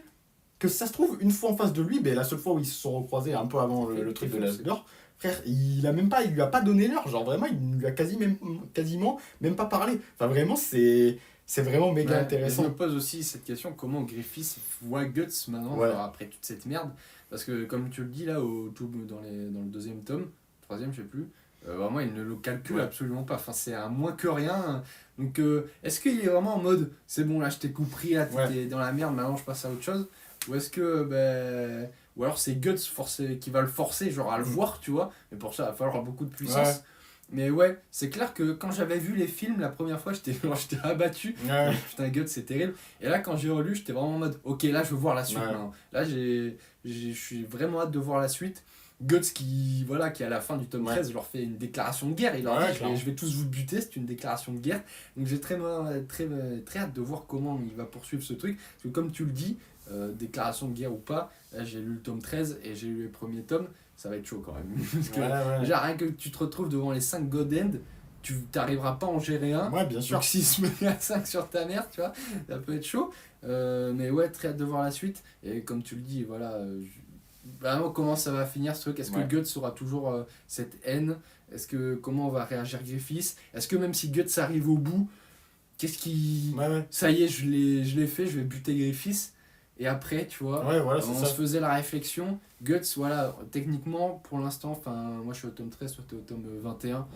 que si ça se trouve, une fois en face de lui, la seule fois où ils se sont recroisés, un peu avant le truc de l'heure, frère, il lui a pas donné l'heure, genre vraiment, il lui a quasiment même pas parlé. Enfin, vraiment, c'est vraiment méga Ouais, et je me intéressant. pose aussi cette question, comment Griffiths voit Guts maintenant, Ouais, genre, après toute cette merde. Parce que comme tu le dis là, dans le deuxième tome, troisième, je sais plus, vraiment il ne le calcule ouais, absolument pas. Enfin, c'est un moins que rien. Donc est-ce qu'il est vraiment en mode c'est bon là, je t'ai compris, là ouais. t'étais dans la merde, maintenant je passe à autre chose? Ou est-ce que ou alors c'est Guts qui va le forcer, genre à le voir, tu vois, mais pour ça, il va falloir beaucoup de puissance. Ouais. Mais ouais, c'est clair que quand j'avais vu les films la première fois, j'étais abattu. Ouais. Putain, Guts, c'est terrible. Et là, quand j'ai relu, j'étais vraiment en mode, ok, là, je veux voir la suite Ouais. maintenant. Là, je suis vraiment hâte de voir la suite. Guts qui à la fin du tome 13 leur fait une déclaration de guerre. Il leur dit, je vais tous vous buter, c'est une déclaration de guerre. Donc j'ai très hâte de voir comment il va poursuivre ce truc. Parce que comme tu le dis, déclaration de guerre ou pas, là, j'ai lu le tome 13 et j'ai lu les premiers tomes. Ça va être chaud quand même. Parce que, déjà, rien que tu te retrouves devant les 5 God End, tu n'arriveras pas à en gérer un. Ouais, bien sûr. Donc s'il se met à 5 sur ta mère, tu vois, ça peut être chaud. Mais ouais, très hâte de voir la suite. Et comme tu le dis, voilà, vraiment comment ça va finir ce truc. Est-ce que Guts aura toujours cette haine? Comment va réagir Griffiths? Est-ce que même si Guts arrive au bout, qu'est-ce qui... Ça y est, je l'ai fait, je vais buter Griffiths. Et après, tu vois, on se faisait la réflexion. Guts, voilà, techniquement, pour l'instant, moi je suis au tome 13, toi t'es au tome 21.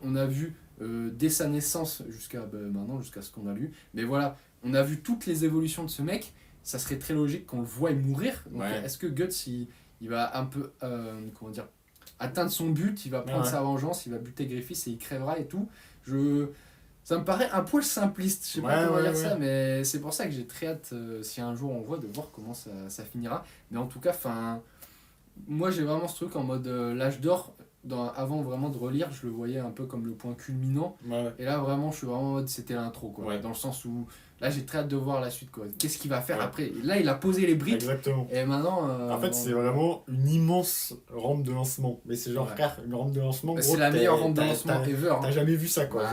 On a vu dès sa naissance jusqu'à maintenant, jusqu'à ce qu'on a lu. Mais voilà, on a vu toutes les évolutions de ce mec. Ça serait très logique qu'on le voie mourir. Donc, est-ce que Guts, il va un peu, atteindre son but, il va prendre sa vengeance, il va buter Griffiths et il crèvera et tout. Ça me paraît un poil simpliste, je sais pas comment dire ça, mais c'est pour ça que j'ai très hâte, si un jour on voit, de voir comment ça finira. Mais en tout cas, moi j'ai vraiment ce truc en mode l'âge d'or, avant vraiment de relire, je le voyais un peu comme le point culminant. Et là vraiment, je suis vraiment en mode c'était l'intro, quoi. Dans le sens où là j'ai très hâte de voir la suite, quoi. Qu'est-ce qu'il va faire après? Là il a posé les briques. Exactement. Et maintenant. En fait, c'est vraiment une immense rampe de lancement. Mais c'est genre, une rampe de lancement. C'est la meilleure rampe de lancement ever. T'as jamais vu ça, quoi.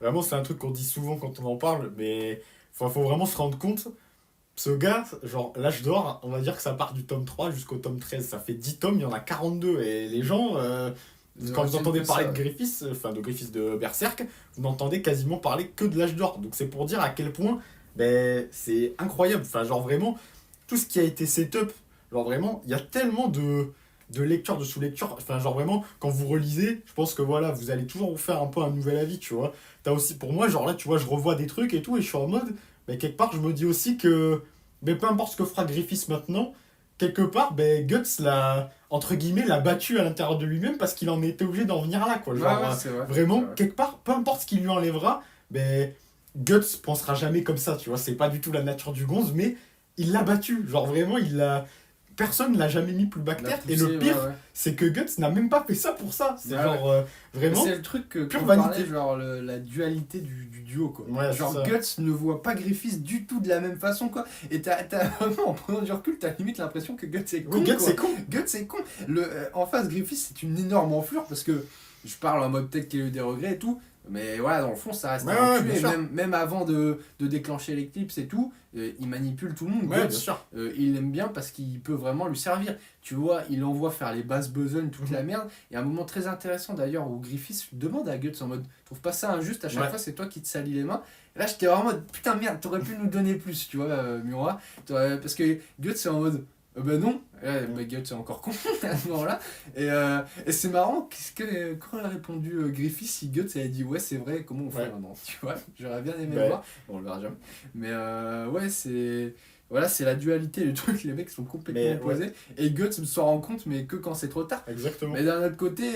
Vraiment, c'est un truc qu'on dit souvent quand on en parle, mais faut vraiment se rendre compte. Ce gars, genre, l'âge d'or, on va dire que ça part du tome 3 jusqu'au tome 13. Ça fait 10 tomes, il y en a 42. Et les gens, quand vous entendez parler de Griffiths, de Berserk, vous n'entendez quasiment parler que de l'âge d'or. Donc c'est pour dire à quel point c'est incroyable. Enfin, genre vraiment, tout ce qui a été setup, genre vraiment, il y a tellement de lectures, de sous-lectures. Enfin, genre vraiment, quand vous relisez, je pense que voilà, vous allez toujours vous faire un peu un nouvel avis, tu vois. T'as aussi, pour moi, genre là, tu vois, je revois des trucs et tout, et je suis en mode, mais quelque part, je me dis aussi que, mais peu importe ce que fera Griffiths maintenant, quelque part, Guts l'a, entre guillemets, l'a battu à l'intérieur de lui-même parce qu'il en était obligé d'en venir là, quoi. Genre, vraiment, quelque part, peu importe ce qu'il lui enlèvera, Guts pensera jamais comme ça, tu vois. C'est pas du tout la nature du gonze, mais il l'a battu. Genre, vraiment, il l'a. Personne l'a jamais mis plus bas que terre. Et le pire, c'est que Guts n'a même pas fait ça pour ça. C'est vraiment. C'est le truc que pure vanité. vanité. Genre la dualité du duo, quoi. Genre ça. Guts ne voit pas Griffiths du tout de la même façon, quoi. Et t'as vraiment, en prenant du recul, t'as limite l'impression que Guts est con. Oui, Guts est con. Guts est con. En face, Griffiths, c'est une énorme enflure parce que je parle en mode peut-être qu'il a eu des regrets et tout. Mais voilà, dans le fond, ça reste un tué. Même avant de déclencher l'éclipse et tout, il manipule tout le monde. Guts, il l'aime bien parce qu'il peut vraiment lui servir. Tu vois, il l'envoie faire les basses besognes, toute la merde. Il y a un moment très intéressant d'ailleurs où Griffiths demande à Guts en mode, trouve pas ça injuste, à chaque fois c'est toi qui te salis les mains. Et là j'étais vraiment en mode, putain merde, t'aurais pu nous donner plus, tu vois, Murat. Parce que Guts c'est en mode, non, Guts est encore con à ce moment-là. Et c'est marrant, quand elle a répondu Griffiths, si Guts elle a dit ouais c'est vrai, comment on fait maintenant, tu vois, j'aurais bien aimé le voir, bon on le verra jamais. Mais c'est la dualité du truc, les mecs sont complètement opposés. Et Guts s'en rend compte, mais que quand c'est trop tard. Exactement. Mais d'un autre côté,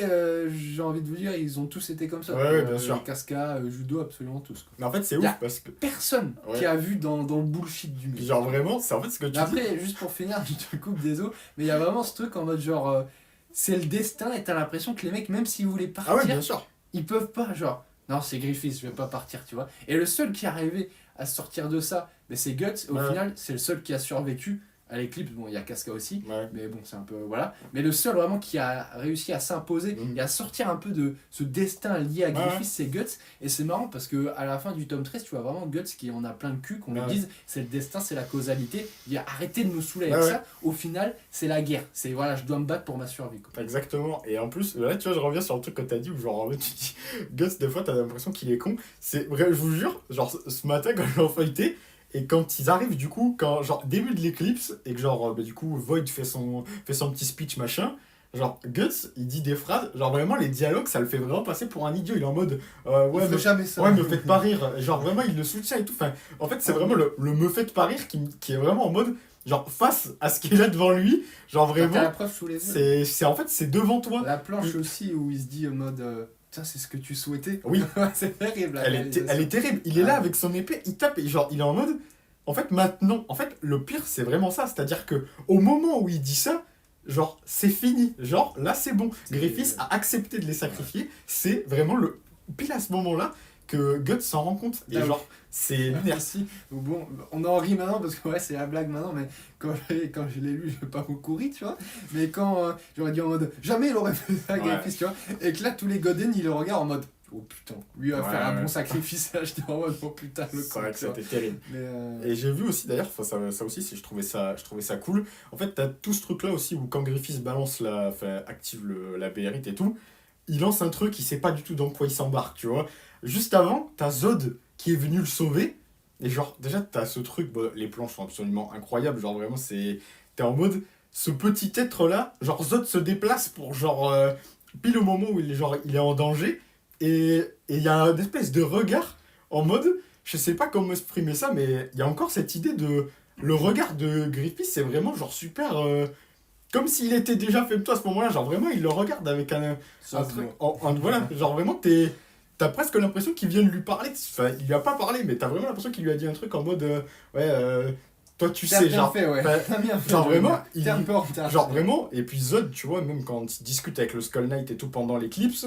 j'ai envie de vous dire, ils ont tous été comme ça. Bien sûr. Casca, judo, absolument tous. Quoi. Mais en fait, c'est ouf parce que. Personne qui a vu dans le bullshit du mec. Genre vraiment, c'est en fait ce que tu dis. Après, juste pour finir, je te coupe des os, mais il y a vraiment ce truc en mode genre, c'est le destin et t'as l'impression que les mecs, même s'ils voulaient partir, bien sûr. Ils peuvent pas. Genre, non, c'est Griffiths, je vais pas partir, tu vois. Et le seul qui est arrivé à sortir de ça, c'est Guts. Au final, c'est le seul qui a survécu à l'éclipse. Bon, il y a Casca aussi, mais bon, c'est un peu. Voilà. Mais le seul vraiment qui a réussi à s'imposer et à sortir un peu de ce destin lié à Griffiths, c'est Guts. Et c'est marrant parce que à la fin du tome 13, tu vois vraiment Guts qui en a plein le cul, qu'on lui dise c'est le destin, c'est la causalité. Il a arrêté de nous saouler avec ça. Au final, c'est la guerre. C'est voilà, je dois me battre pour ma survie. Quoi. Exactement. Et en plus, là, tu vois, je reviens sur le truc que t'as dit où, genre, en fait, tu dis Guts, des fois, t'as l'impression qu'il est con. C'est vrai, je vous jure, genre, ce matin, quand j'ai feuilleté, et quand ils arrivent, du coup, quand, genre, début de l'éclipse, et que, genre, du coup, Void fait son petit speech, machin, genre, Guts, il dit des phrases, genre, vraiment, les dialogues, ça le fait vraiment passer pour un idiot. Il est en mode, jamais ça. Ouais, me faites pas rire. Genre, vraiment, il le soutient et tout. Enfin, en fait, c'est vraiment le me faites pas rire qui est vraiment en mode, genre face à ce qu'il a devant lui, genre T'as la vraiment, preuve sous les yeux. en fait, c'est devant toi. La planche aussi où il se dit en mode tiens, c'est ce que tu souhaitais. Oui. C'est terrible. La Elle est réalisation. terrible. Il est là Ouais. avec son épée, il tape et genre il est en mode. En fait maintenant, en fait le pire c'est vraiment ça, c'est-à-dire que au moment où il dit ça, genre c'est fini, genre là c'est bon. Griffiths a accepté de les sacrifier, c'est vraiment le pile à ce moment-là que Guts s'en rend compte et Ah oui. genre c'est lunaire. Merci. Bon, on en rit maintenant parce que ouais, c'est la blague maintenant, mais quand je l'ai lu, j'ai pas beaucoup ri, tu vois. Mais quand j'aurais dit en mode jamais il aurait fait ça, Ouais. Griffiths, tu vois. Et que là, tous les Godin, ils le regardent en mode oh putain, lui va Ouais, faire un ouais. bon sacrifice. Là, j'étais en mode oh putain, le C'est con, vrai que tu vois. c'était terrible. Mais Et j'ai vu aussi d'ailleurs, enfin, ça aussi, je trouvais ça cool. En fait, t'as tout ce truc-là aussi où quand Griffiths balance enfin, active la Béérite et tout, il lance un truc, il sait pas du tout dans quoi il s'embarque, tu vois. Juste avant, t'as Zod qui est venu le sauver. Et genre, déjà, t'as ce truc, bon, les planches sont absolument incroyables, genre vraiment, t'es en mode, ce petit être-là, genre Zod se déplace pour genre, pile au moment où il est en danger, et il y a une espèce de regard en mode, je sais pas comment exprimer ça, mais il y a encore cette idée de, le regard de Griffith, c'est vraiment genre super, comme s'il était déjà fait toi à ce moment-là, genre vraiment, il le regarde avec un truc, voilà, genre vraiment, t'as presque l'impression qu'il vient de lui parler, enfin, il lui a pas parlé, mais t'as vraiment l'impression qu'il lui a dit un truc en mode, ouais, toi tu t'as sais, bien genre, fait, ouais. enfin, T'as bien fait. genre je veux vraiment, dire. il- T'es un peu en retard. genre vraiment, et puis Zod, tu vois, même quand il discute avec le Skull Knight et tout pendant l'éclipse,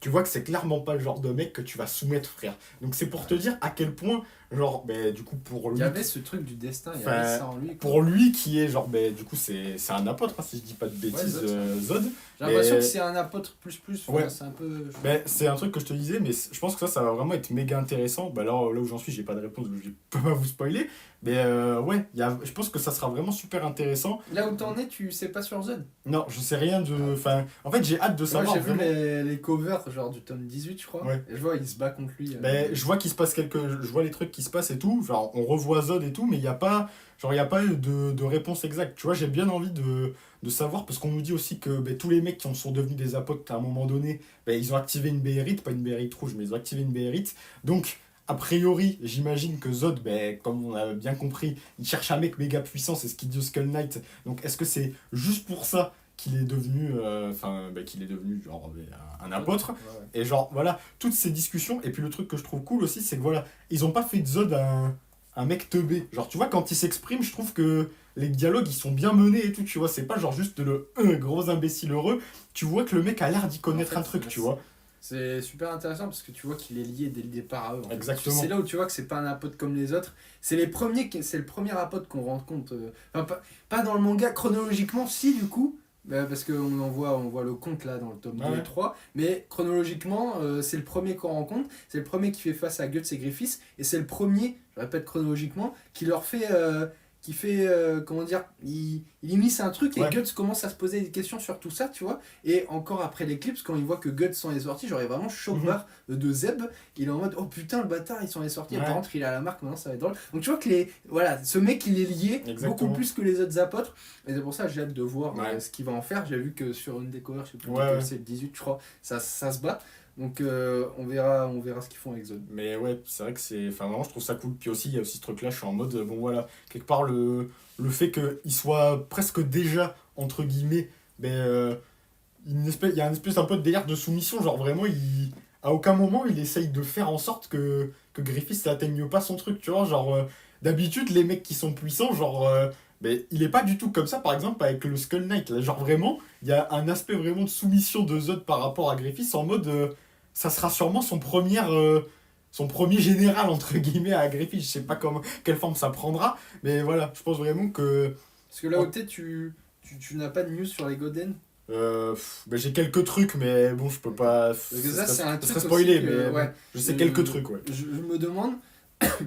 tu vois que c'est clairement pas le genre de mec que tu vas soumettre, frère. Donc c'est pour te dire à quel point, genre, ben, du coup, pour Il lui, y avait ce truc du destin, il y Enfin, avait ça en lui. quoi. pour lui qui est, genre, ben, du coup, c'est un apôtre, hein, si je dis pas de bêtises, Zod, Zod. J'ai l'impression mais- que c'est un apôtre plus. Ouais. C'est un peu. Ben, c'est un truc que je te disais, mais je pense que ça va vraiment être méga intéressant. Ben, là où j'en suis, j'ai pas de réponse, donc je peux pas vous spoiler. Mais ouais, je pense que ça sera vraiment super intéressant. Là où t'en es, tu sais pas sur Zod. Non, je sais rien de. Enfin, en fait, j'ai hâte de Moi savoir. j'ai vu vraiment. les covers genre du tome 18 je crois. Ouais. Et je vois il se bat contre lui. Ben, je vois qu'il se passe je vois les trucs qui se passent et tout. Genre, on revoit Zod et tout, mais il n'y a pas. Genre, il y a pas eu de réponse exacte. Tu vois, j'ai bien envie de savoir, parce qu'on nous dit aussi que ben, tous les mecs qui sont devenus des apôtres à un moment donné, ben, ils ont activé une Béérite, pas une Béérite rouge, mais ils ont activé une Béérite. Donc, a priori, j'imagine que Zod, ben, comme on a bien compris, il cherche un mec méga puissant, c'est ce qu'il dit au Skull Knight. Donc, est-ce que c'est juste pour ça qu'il est devenu, qu'il est devenu genre un apôtre? Ouais, ouais. Et genre, voilà, toutes ces discussions. Et puis le truc que je trouve cool aussi, c'est que voilà, ils ont pas fait de Zod un mec teubé. Genre, tu vois, quand il s'exprime, je trouve que les dialogues, ils sont bien menés et tout, tu vois. C'est pas genre juste le gros imbécile heureux. Tu vois que le mec a l'air d'y connaître En fait, un truc, tu vois. C'est super intéressant parce que tu vois qu'il est lié dès le départ à eux. En fait. Exactement. C'est là où tu vois que c'est pas un apôtre comme les autres. C'est le premier apôtre qu'on rencontre. Enfin, pas dans le manga chronologiquement, si du coup. Parce qu'on on voit le compte là dans le tome 2 Ouais. et 3. Mais chronologiquement, c'est le premier qu'on rencontre. C'est le premier qui fait face à Guts et Griffiths. Et c'est le premier, je répète chronologiquement, qui leur fait. Qui fait. Comment dire. Il initie un truc et Ouais. Guts commence à se poser des questions sur tout ça, tu vois. Et encore après l'éclipse, quand il voit que Guts s'en est sorti, genre il est vraiment choc barre de Zeb. Il est en mode oh putain, le bâtard, il s'en est sorti. Et Ouais. par contre, il est à la marque, maintenant ça va être drôle. Donc tu vois que voilà, ce mec il est lié Exactement. beaucoup plus que les autres apôtres. Et c'est pour ça que j'ai hâte de voir Ouais. ce qu'il va en faire. J'ai vu que sur une des covers, je sais plus Ouais, lequel ouais. c'est le 18, je crois, ça se bat. Donc on verra ce qu'ils font avec Zod. Mais ouais, c'est vrai que c'est. Enfin, vraiment, je trouve ça cool. Puis aussi, il y a aussi ce truc-là, je suis en mode, bon voilà, quelque part, le fait qu'il soit presque déjà, entre guillemets, ben, il y a une espèce un peu de délire de soumission. Genre vraiment, à aucun moment, il essaye de faire en sorte que Griffiths n'atteigne pas son truc, tu vois. Genre, d'habitude, les mecs qui sont puissants, genre. Ben, il est pas du tout comme ça, par exemple, avec le Skull Knight. Là. Genre vraiment, il y a un aspect vraiment de soumission de Zod par rapport à Griffiths en mode. Ça sera sûrement son premier général, entre guillemets, à Griffith. Je sais pas quelle forme ça prendra, mais voilà, je pense vraiment que. Parce que là où t'es, tu n'as pas de news sur les Goden. Ben, j'ai quelques trucs, mais bon, je peux pas. Parce que ça, c'est un truc serait spoilé, aussi que, mais ouais, je sais quelques trucs, ouais. Je me demande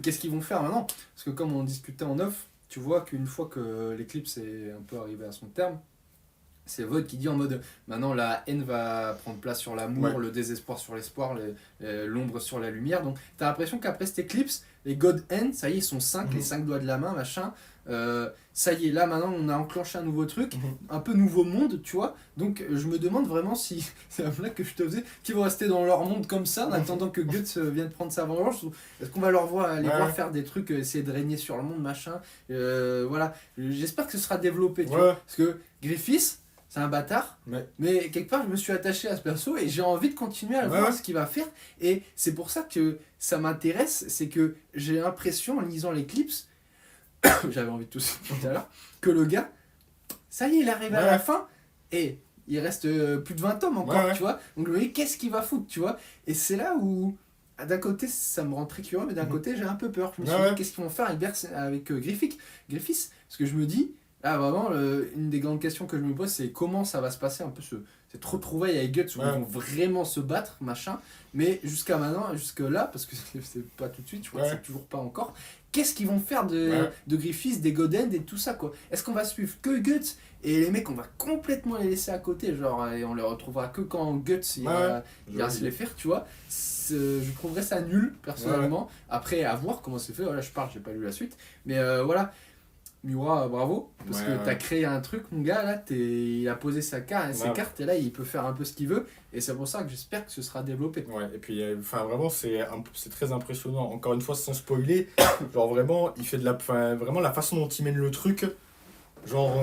qu'est-ce qu'ils vont faire maintenant. Parce que comme on discutait en off, tu vois qu'une fois que l'éclipse est un peu arrivé à son terme, c'est Vod qui dit en mode maintenant la haine va prendre place sur l'amour, Ouais. le désespoir sur l'espoir, l'ombre sur la lumière. Donc t'as l'impression qu'après cette éclipse, les God End, ça y est, ils sont 5, Mhm. les 5 doigts de la main, machin. ça y est, là maintenant on a enclenché un nouveau truc, Mhm. un peu nouveau monde, tu vois. Donc je me demande vraiment si, c'est la blague que je te faisais, qu'ils vont rester dans leur monde comme ça en attendant que Guts vienne prendre sa vengeance. Ou est-ce qu'on va les Ouais, voir faire des trucs, essayer de régner sur le monde, machin. Voilà, j'espère que ce sera développé, tu ouais, vois. Parce que Griffiths, c'est un bâtard, mais, mais quelque part je me suis attaché à ce perso et j'ai envie de continuer à voir ouais, ce qu'il va faire. Et c'est pour ça que ça m'intéresse, c'est que j'ai l'impression en lisant les clips, j'avais envie de tousser tout à l'heure, que le gars, ça y est, il arrive à ouais, la fin et il reste plus de 20 tomes encore, ouais, ouais. tu vois. Donc je me dis, qu'est-ce qu'il va foutre, tu vois. Et c'est là où, d'un côté, ça me rend très curieux, mais d'un Mhm. côté, j'ai un peu peur. Je me suis Ouais, dit, ouais. qu'est-ce qu'ils vont faire avec Griffiths. Parce que je me dis, là, vraiment, une des grandes questions que je me pose, c'est comment ça va se passer un peu cette retrouvaille avec Guts où Ouais. ils vont vraiment se battre, machin. Mais jusqu'à maintenant, jusque là, parce que c'est pas tout de suite, je crois que Ouais. c'est toujours pas encore. Qu'est-ce qu'ils vont faire Ouais. de Griffiths, des Godend et tout ça, quoi? Est-ce qu'on va suivre que Guts et les mecs, on va complètement les laisser à côté, genre, et on les retrouvera que quand Guts ira se les faire, tu vois? Je trouverais ça nul, personnellement. Après, à voir comment c'est fait. Voilà, je parle, j'ai pas lu la suite. Mais voilà, Miura, bravo, parce Ouais, que ouais. t'as créé un truc, mon gars, là, il a posé ses Ouais. cartes, et là, il peut faire un peu ce qu'il veut, et c'est pour ça que j'espère que ce sera développé. Ouais, et puis enfin vraiment c'est très impressionnant. Encore une fois sans spoiler, genre vraiment il fait de la enfin, vraiment la façon dont il mène le truc, genre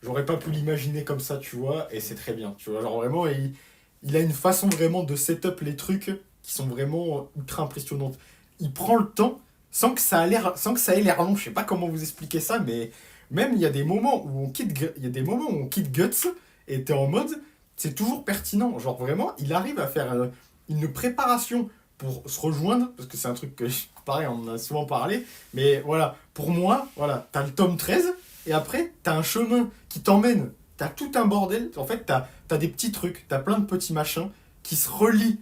j'aurais pas pu l'imaginer comme ça, tu vois, et c'est très bien, tu vois, genre vraiment il a une façon vraiment de setup les trucs qui sont vraiment ultra impressionnantes. Il prend le temps sans que ça ait l'air long, je sais pas comment vous expliquer ça, mais même il y a des moments où il y a des moments où on quitte Guts et t'es en mode c'est toujours pertinent. Genre vraiment, il arrive à faire une préparation pour se rejoindre, parce que c'est un truc que, pareil, on en a souvent parlé, mais voilà, pour moi, voilà, t'as le tome 13, et après, t'as un chemin qui t'emmène, t'as tout un bordel, en fait, t'as des petits trucs, t'as plein de petits machins qui se relient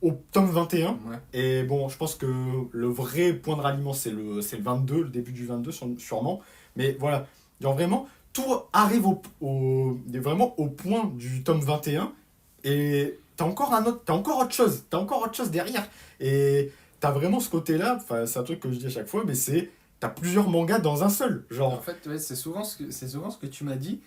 au tome 21, Ouais. et bon, je pense que le vrai point de ralliement, c'est le 22, le début du 22, sûrement, mais voilà, genre vraiment, tout arrive vraiment au point du tome 21 et t'as encore autre chose derrière et t'as vraiment ce côté-là, enfin c'est un truc que je dis à chaque fois, mais t'as plusieurs mangas dans un seul, En genre fait, ouais, c'est souvent ce que tu m'as dit.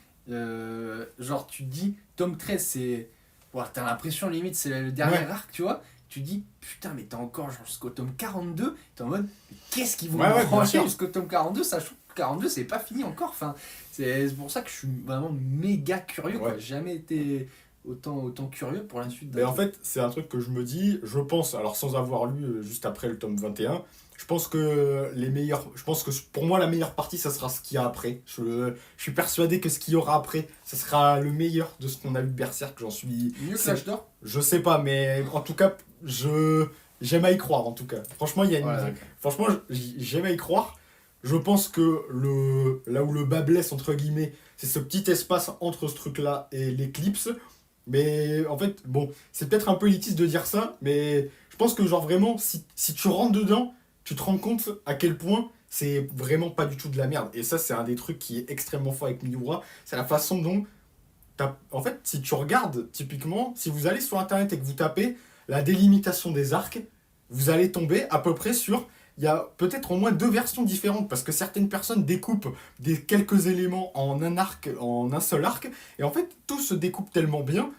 Genre, tu te dis, tome 13, c'est. Ouah, t'as l'impression, limite, c'est le dernier Ouais. arc, tu vois. Tu dis, putain, mais t'as encore genre, jusqu'au tome 42. T'es en mode, mais qu'est-ce qu'ils vont Ouais, ouais, bien brancher sûr. jusqu'au tome 42, sachant que 42, c'est pas fini encore. Enfin, c'est pour ça que je suis vraiment méga curieux, quoi. Ouais. J'ai jamais été autant curieux pour la suite d'un Mais en truc. fait, c'est un truc que je me dis, je pense, alors sans avoir lu juste après le tome 21, je pense que pour moi la meilleure partie, ça sera ce qu'il y a après. Je suis persuadé que ce qu'il y aura après, ça sera le meilleur de ce qu'on a eu de Berserk, j'en suis... Mieux que c'est- l'âge d'or. Je sais pas, mais en tout cas, j'aime à y croire en tout cas. Franchement, il y a une... Voilà, d'accord. Franchement, j'aime à y croire. Je pense que là où le bas blesse, entre guillemets, c'est ce petit espace entre ce truc-là et l'éclipse. Mais en fait, bon, c'est peut-être un peu élitiste de dire ça, mais je pense que genre vraiment, si tu rentres dedans, tu te rends compte à quel point c'est vraiment pas du tout de la merde. Et ça, c'est un des trucs qui est extrêmement fort avec Miura. C'est la façon dont en fait, si tu regardes, typiquement, si vous allez sur Internet et que vous tapez la délimitation des arcs, vous allez tomber à peu près sur... Il y a peut-être au moins deux versions différentes, parce que certaines personnes découpent quelques éléments en un arc, en un seul arc, et en fait, tout se découpe tellement bien.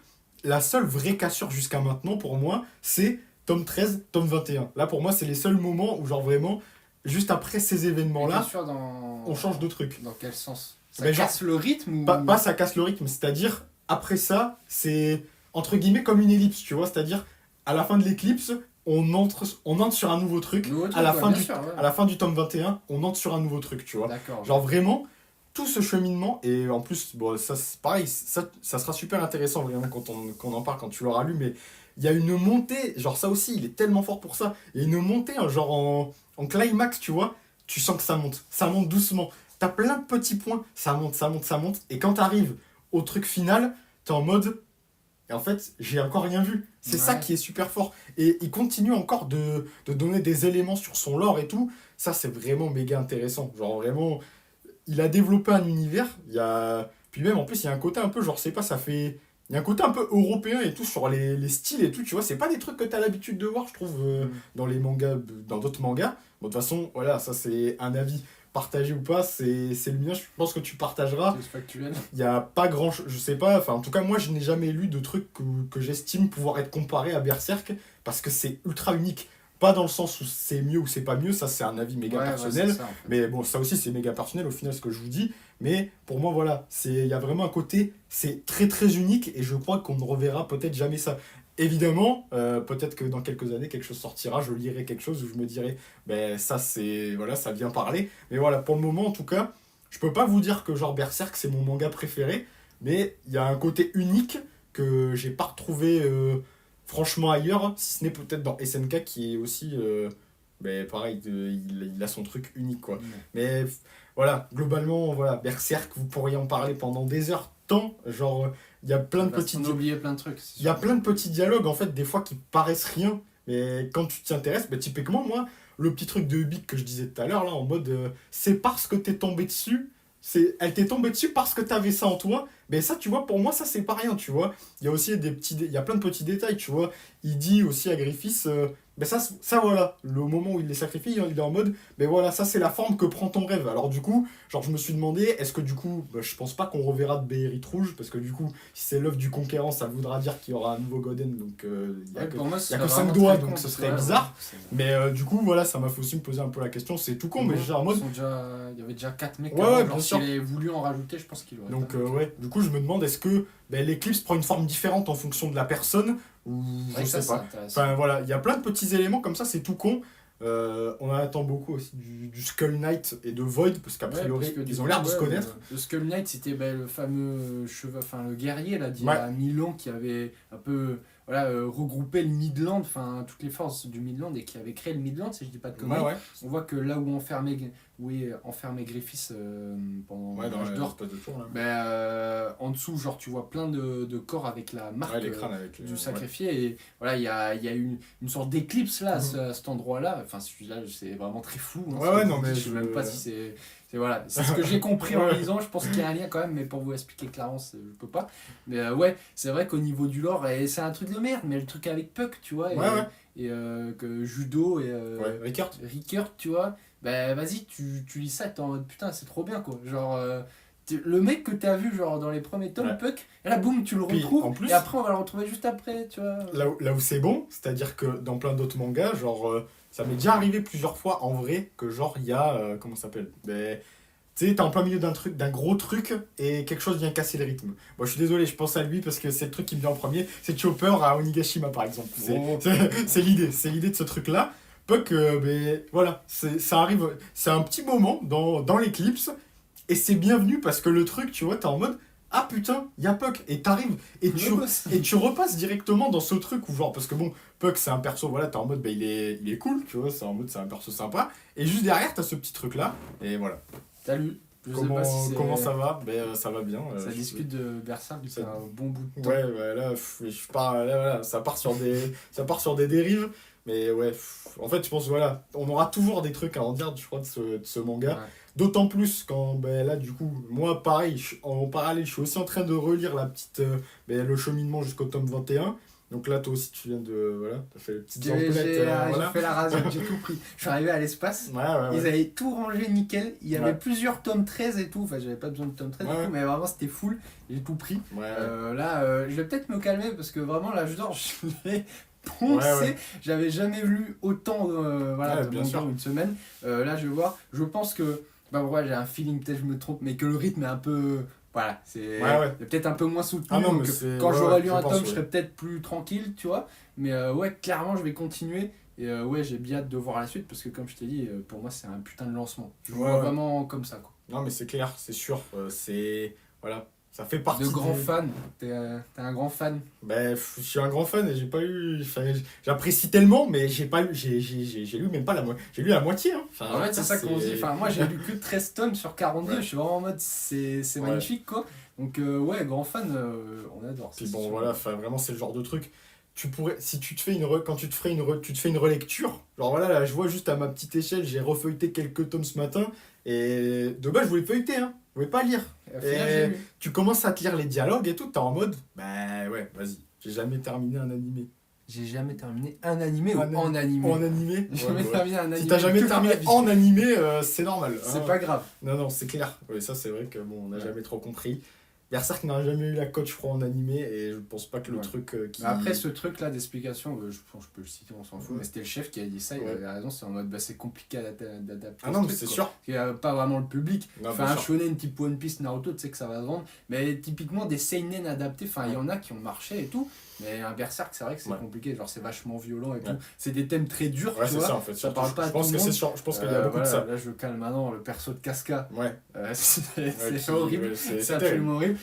La seule vraie cassure jusqu'à maintenant, pour moi, c'est tome 13, tome 21. Là, pour moi, c'est les seuls moments où, genre vraiment, juste après ces Et événements-là, bien sûr, dans. on change de truc. Dans quel sens? Ça Mais genre, casse le rythme ou. pas ça casse le rythme, c'est-à-dire après ça, c'est entre guillemets comme une ellipse, tu vois, c'est-à-dire à la fin de l'éclipse, on entre sur un nouveau truc, Nouveau truc, à la ouais, fin bien sûr, ouais. à la fin du tome 21, on entre sur un nouveau truc, tu vois. D'accord. Genre vraiment tout ce cheminement et en plus bon ça c'est pareil, ça sera super intéressant vraiment quand on en parle quand tu l'auras lu, mais il y a une montée, genre ça aussi, il est tellement fort pour ça. Il y a une montée hein, genre en climax, tu vois, tu sens que ça monte doucement. T'as plein de petits points, ça monte, ça monte, ça monte. Et quand t'arrives au truc final, t'es en mode. Et en fait, j'ai encore rien vu. C'est ça Ouais. qui est super fort. Et il continue encore de donner des éléments sur son lore et tout. Ça, c'est vraiment méga intéressant. Genre vraiment, il a développé un univers. Il y a... Puis même, en plus, il y a un côté un peu, genre, c'est pas, ça fait... Il y a un côté un peu européen et tout sur les styles et tout, tu vois. C'est pas des trucs que t'as l'habitude de voir, je trouve, dans les mangas, dans d'autres mangas. Bon, de toute façon, voilà, ça, c'est un avis partager ou pas, c'est le mien, je pense que tu partageras. C'est factuel. Il y a pas grand chose, je sais pas, enfin en tout cas moi je n'ai jamais lu de truc que j'estime pouvoir être comparé à Berserk parce que c'est ultra unique. Pas dans le sens où c'est mieux ou c'est pas mieux, ça c'est un avis méga personnel. c'est ça, en fait. Mais bon, ça aussi c'est méga personnel au final ce que je vous dis. Mais pour moi voilà, il y a vraiment un côté, c'est très très unique et je crois qu'on ne reverra peut-être jamais ça. Évidemment, peut-être que dans quelques années quelque chose sortira, je lirai quelque chose où je me dirai, ben ça c'est, voilà, ça vient parler. Mais voilà, pour le moment en tout cas, je peux pas vous dire que genre Berserk c'est mon manga préféré, mais il y a un côté unique que j'ai pas retrouvé franchement ailleurs, si ce n'est peut-être dans SNK qui est aussi, ben, pareil, il a son truc unique quoi. Mais voilà, globalement, voilà, Berserk, vous pourriez en parler pendant des heures, tant, genre, il y a plein de petits plein de trucs. il y a plein de petits dialogues en fait, des fois qui paraissent rien, mais quand tu t'y intéresses, bah, typiquement moi, le petit truc de Ubik que je disais tout à l'heure, là, en mode c'est parce que t'es tombé dessus, elle t'est tombée dessus parce que t'avais ça en toi, mais ça, tu vois, pour moi, ça c'est pas rien, tu vois. Il y a aussi il y a plein de petits détails, tu vois. Il dit aussi à Griffiths, ben ça voilà, le moment où il les sacrifie, il est en mode, ben voilà, ça c'est la forme que prend ton rêve. Alors du coup, genre je me suis demandé, est-ce que du coup, ben, je pense pas qu'on reverra de Béhérit rouge, parce que du coup, si c'est l'œuvre du conquérant, ça voudra dire qu'il y aura un nouveau Goden, donc il y a que 5 doigts, donc ce serait bizarre. Mais du coup, voilà, ça m'a fait aussi me poser un peu la question, c'est tout con, mais genre en mode... Il y avait déjà 4 mecs, ouais, bien sûr. S'il avait voulu en rajouter, je pense qu'il aurait. Donc ouais, du coup je me demande, est-ce que ben, l'éclipse prend une forme différente en fonction de la personne, ou je sais pas. Enfin voilà, il y a plein de petits éléments comme ça, c'est tout con. On attend beaucoup aussi du Skull Knight et de Void, parce qu'a priori ils ont l'air de se connaître. Le Skull Knight, c'était le fameux le guerrier là, d'il y a 1000 ans qui avait un peu regroupé le Midland, enfin toutes les forces du Midland et qui avait créé le Midland, si je dis pas de conneries. On voit que là où enfermé Griffiths pendant l'âge d'or, en dessous, genre tu vois plein de corps avec la marque du sacrifié, et voilà, il y a une sorte d'éclipse là à cet endroit là, enfin celui-là c'est vraiment très flou, je sais même pas si c'est ce que j'ai compris en lisant. Je pense qu'il y a un lien quand même, mais pour vous expliquer clairement je peux pas. Mais c'est vrai qu'au niveau du lore, et c'est un truc de merde, mais le truc avec Puck, tu vois, et que Judo et Rickert, tu vois, bah vas-y, tu lis ça, t'es en mode putain, c'est trop bien quoi. Genre le mec que t'as vu genre dans les premiers tomes, Puck, et là boum, tu le retrouves, en plus, et après on va le retrouver juste après, tu vois. Là où c'est bon, c'est-à-dire que dans plein d'autres mangas, genre ça m'est déjà arrivé plusieurs fois en vrai que genre il y a comment ça s'appelle, tu sais, t'es en plein milieu d'un gros truc et quelque chose vient casser le rythme. Moi je suis désolé, je pense à lui parce que c'est le truc qui me vient en premier, c'est Chopper à Onigashima par exemple. C'est l'idée de ce truc là. Puck, voilà, ça arrive, c'est un petit moment dans l'éclipse et c'est bienvenu parce que le truc, tu vois, t'es en mode ah putain, il y a Puck, et t'arrives et tu repasses directement dans ce truc où genre, parce que bon, Puck c'est un perso, voilà, t'es en mode il est cool, tu vois, c'est en mode c'est un perso sympa, et juste derrière t'as ce petit truc là, et voilà. Salut. Comment ça va? Ça va bien. Ça discute de Berserk depuis un bon bout de temps. Ouais, là, voilà, ça part sur des dérives, mais ouais, en fait je pense voilà, on aura toujours des trucs à en dire, je crois, de ce manga. Ouais. D'autant plus quand là du coup, moi pareil, en parallèle, je suis aussi en train de relire le cheminement jusqu'au tome 21. Donc là, toi aussi, tu viens de... Voilà, t'as fait les petites emplettes. J'ai fait la rasade, j'ai tout pris. Je suis arrivé à l'espace, ils avaient tout rangé nickel. Il y avait plusieurs tomes 13 et tout. Enfin, j'avais pas besoin de tome 13 et tout, mais vraiment, c'était full. J'ai tout pris. Là, je vais peut-être me calmer parce que vraiment, là, je l'ai poncé. J'avais jamais lu autant de manga en une semaine. Là, je vais voir. Je pense que... j'ai un feeling, peut-être je me trompe, mais que le rythme est un peu... Voilà, c'est peut-être un peu moins soutenu, donc quand j'aurai lu un tome, je serai peut-être plus tranquille, tu vois. Mais clairement, je vais continuer. Et j'ai bien hâte de voir la suite, parce que comme je t'ai dit, pour moi, c'est un putain de lancement. Je vois vraiment comme ça, quoi. Non, mais c'est clair, c'est sûr. Voilà, ça fait partie de grands fans. T'es un grand fan. Je suis un grand fan et j'ai pas lu... J'apprécie tellement, mais j'ai pas lu... J'ai lu même pas la moitié. J'ai lu la moitié, hein. En fait, c'est ça qu'on dit. Enfin, moi, j'ai lu que 13 tomes sur 42. Je suis vraiment en mode, c'est magnifique, quoi. Donc, grand fan, on adore. Puis bon, voilà, vraiment, c'est le genre de truc... Tu pourrais, si tu te fais tu te fais une relecture, genre voilà, là, je vois juste à ma petite échelle, j'ai refeuilleté quelques tomes ce matin, et de base, je voulais feuilleter, hein. Je voulais pas lire. Et tu commences à te lire les dialogues et tout, t'es en mode, ouais, vas-y, j'ai jamais terminé un animé. j'ai jamais terminé un animé ou Un en animé. En animé. J'ai jamais terminé un animé. Si t'as jamais de terminé ma vie. en animé, c'est normal. C'est hein. pas grave. Non, c'est clair. Oui, ça c'est vrai que bon, on n'a Ouais. jamais trop compris. Berserk n'a jamais eu la cote, je crois, en animé, et je pense pas que le Ouais. truc qui. Mais après, ce truc-là d'explication, je pense que je peux le citer, on s'en fout, Ouais. mais c'était le chef qui a dit ça, il Ouais. avait raison, c'est en mode bah, c'est compliqué d'adapter. Ah non, ce mais truc, c'est quoi. sûr. Parce qu'il n'y a pas vraiment le public. Non, Enfin, bien un sûr. shonen type One Piece, Naruto, tu sais que ça va se vendre, mais typiquement des seinen adaptés, enfin, il y en a qui ont marché et tout, mais un Berserk, c'est vrai que c'est Ouais. compliqué, genre c'est vachement violent et Ouais. tout. C'est des thèmes très durs, Ouais, tu c'est vois. ça en fait. Ça surtout, parle pas je à pense tout que le c'est monde. sûr. Je pense qu'il y a beaucoup de Voilà, ça. là, je calme maintenant, le perso de Casca, Ouais. c'est qui- horrible. ouais, C'est c'est terrible. absolument horrible.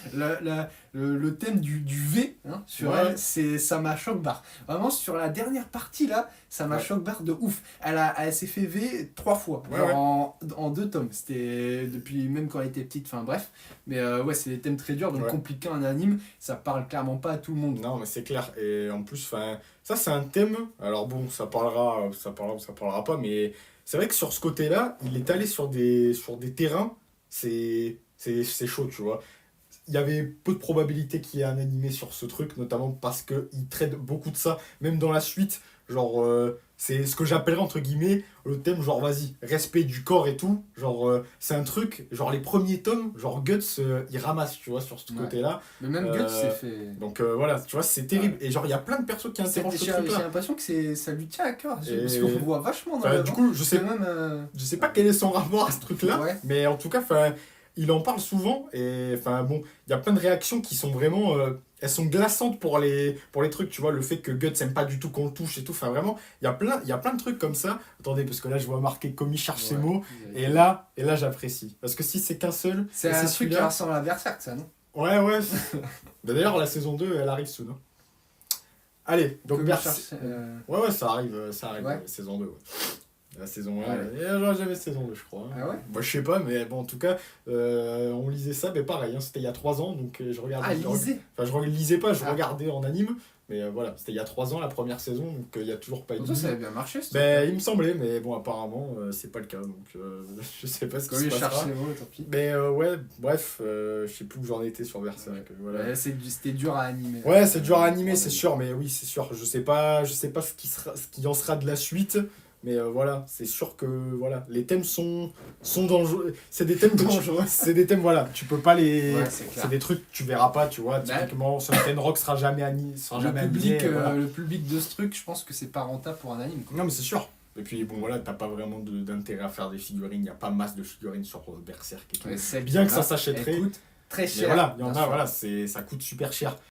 Le thème du V hein, sur Ouais. elle, ça m'a choc barre. Vraiment, sur la dernière partie là, ça m'a Ouais. choc barre de ouf. Elle s'est fait V 3 fois, Ouais, genre ouais. en 2 tomes. C'était depuis même quand elle était petite, enfin bref. Mais ouais, c'est des thèmes très durs, donc Ouais. compliqué en anime, ça parle clairement pas à tout le monde. Non, mais c'est clair. Et en plus, ça c'est un thème. Alors bon, ça parlera pas, mais c'est vrai que sur ce côté-là, il est allé sur des terrains, c'est chaud, tu vois. Il y avait peu de probabilité qu'il y ait un animé sur ce truc, notamment parce qu'il traite beaucoup de ça, même dans la suite. Genre, c'est ce que j'appellerais entre guillemets le thème, genre vas-y, respect du corps et tout. Genre, c'est un truc, genre les premiers tomes, genre Guts, il ramasse, tu vois, sur ce Ouais. côté-là. Mais même Guts s'est fait. Donc voilà, tu vois, c'est terrible. Et genre, il y a plein de persos qui interrogent ce J'ai truc-là. l'impression que ça lui tient à cœur, Et- parce qu'on le voit vachement dans Enfin, le du coup, je sais même. je sais pas quel est son rapport à ce truc-là, Ouais. mais en tout cas, il en parle souvent, et bon, il y a plein de réactions qui sont vraiment, elles sont glaçantes pour les trucs, tu vois, le fait que Guts aime pas du tout qu'on le touche et tout, enfin vraiment, il y a plein de trucs comme ça. Attendez, parce que là, je vois marqué Komi cherche ses mots, et là j'apprécie. Parce que si c'est qu'un seul, C'est et un truc qui celui-là, ressemble à Berserk, ça, non? ouais. Bah, d'ailleurs, la saison 2, elle arrive soon. Hein. Allez, donc Comme Berserk. cherche- Ouais, ça arrive, Ouais. saison 2. Ouais. La saison 1, Ouais. j'aurais jamais saison 2, je crois. hein. Ah ouais? Moi, je sais pas, mais bon, en tout cas, on lisait ça, mais pareil, hein, c'était il y a 3 ans, donc je regardais. Ah, lisez! Enfin, je lisais pas, je Ah. regardais en anime, mais voilà, c'était il y a 3 ans, la première saison, donc il y a toujours pas eu Pour de toi, ça livre. avait bien marché, ce Ben, il me semblait, mais bon, apparemment, c'est pas le cas, donc je sais pas ce qui Comme se il cherche passera. les mots, tant pis. Mais ouais, bref, je sais plus où j'en étais sur Berserk. Voilà. Ouais, c'était dur à animer. Ouais, c'est dur à animer, en c'est anime. sûr, mais oui, c'est sûr. Je sais pas ce qui en sera de la suite, mais voilà, c'est sûr que voilà, les thèmes sont dangereux. C'est des thèmes Dangereux. c'est des thèmes, voilà, tu peux pas les. Ouais, c'est clair. C'est des trucs que tu verras pas, tu vois. Bah, Typiquement, Sunken Rock sera jamais animé. Voilà. Le public de ce truc, je pense que c'est pas rentable pour un anime. Quoi. Non, mais c'est sûr. Et puis bon, voilà, t'as pas vraiment d'intérêt à faire des figurines. Il y a pas masse de figurines sur Berserk et tout. Ouais, celle Bien qui que ça a, s'achèterait. elle coûte très Mais cher. voilà, il y en bien a, sûr. voilà, ça coûte super cher.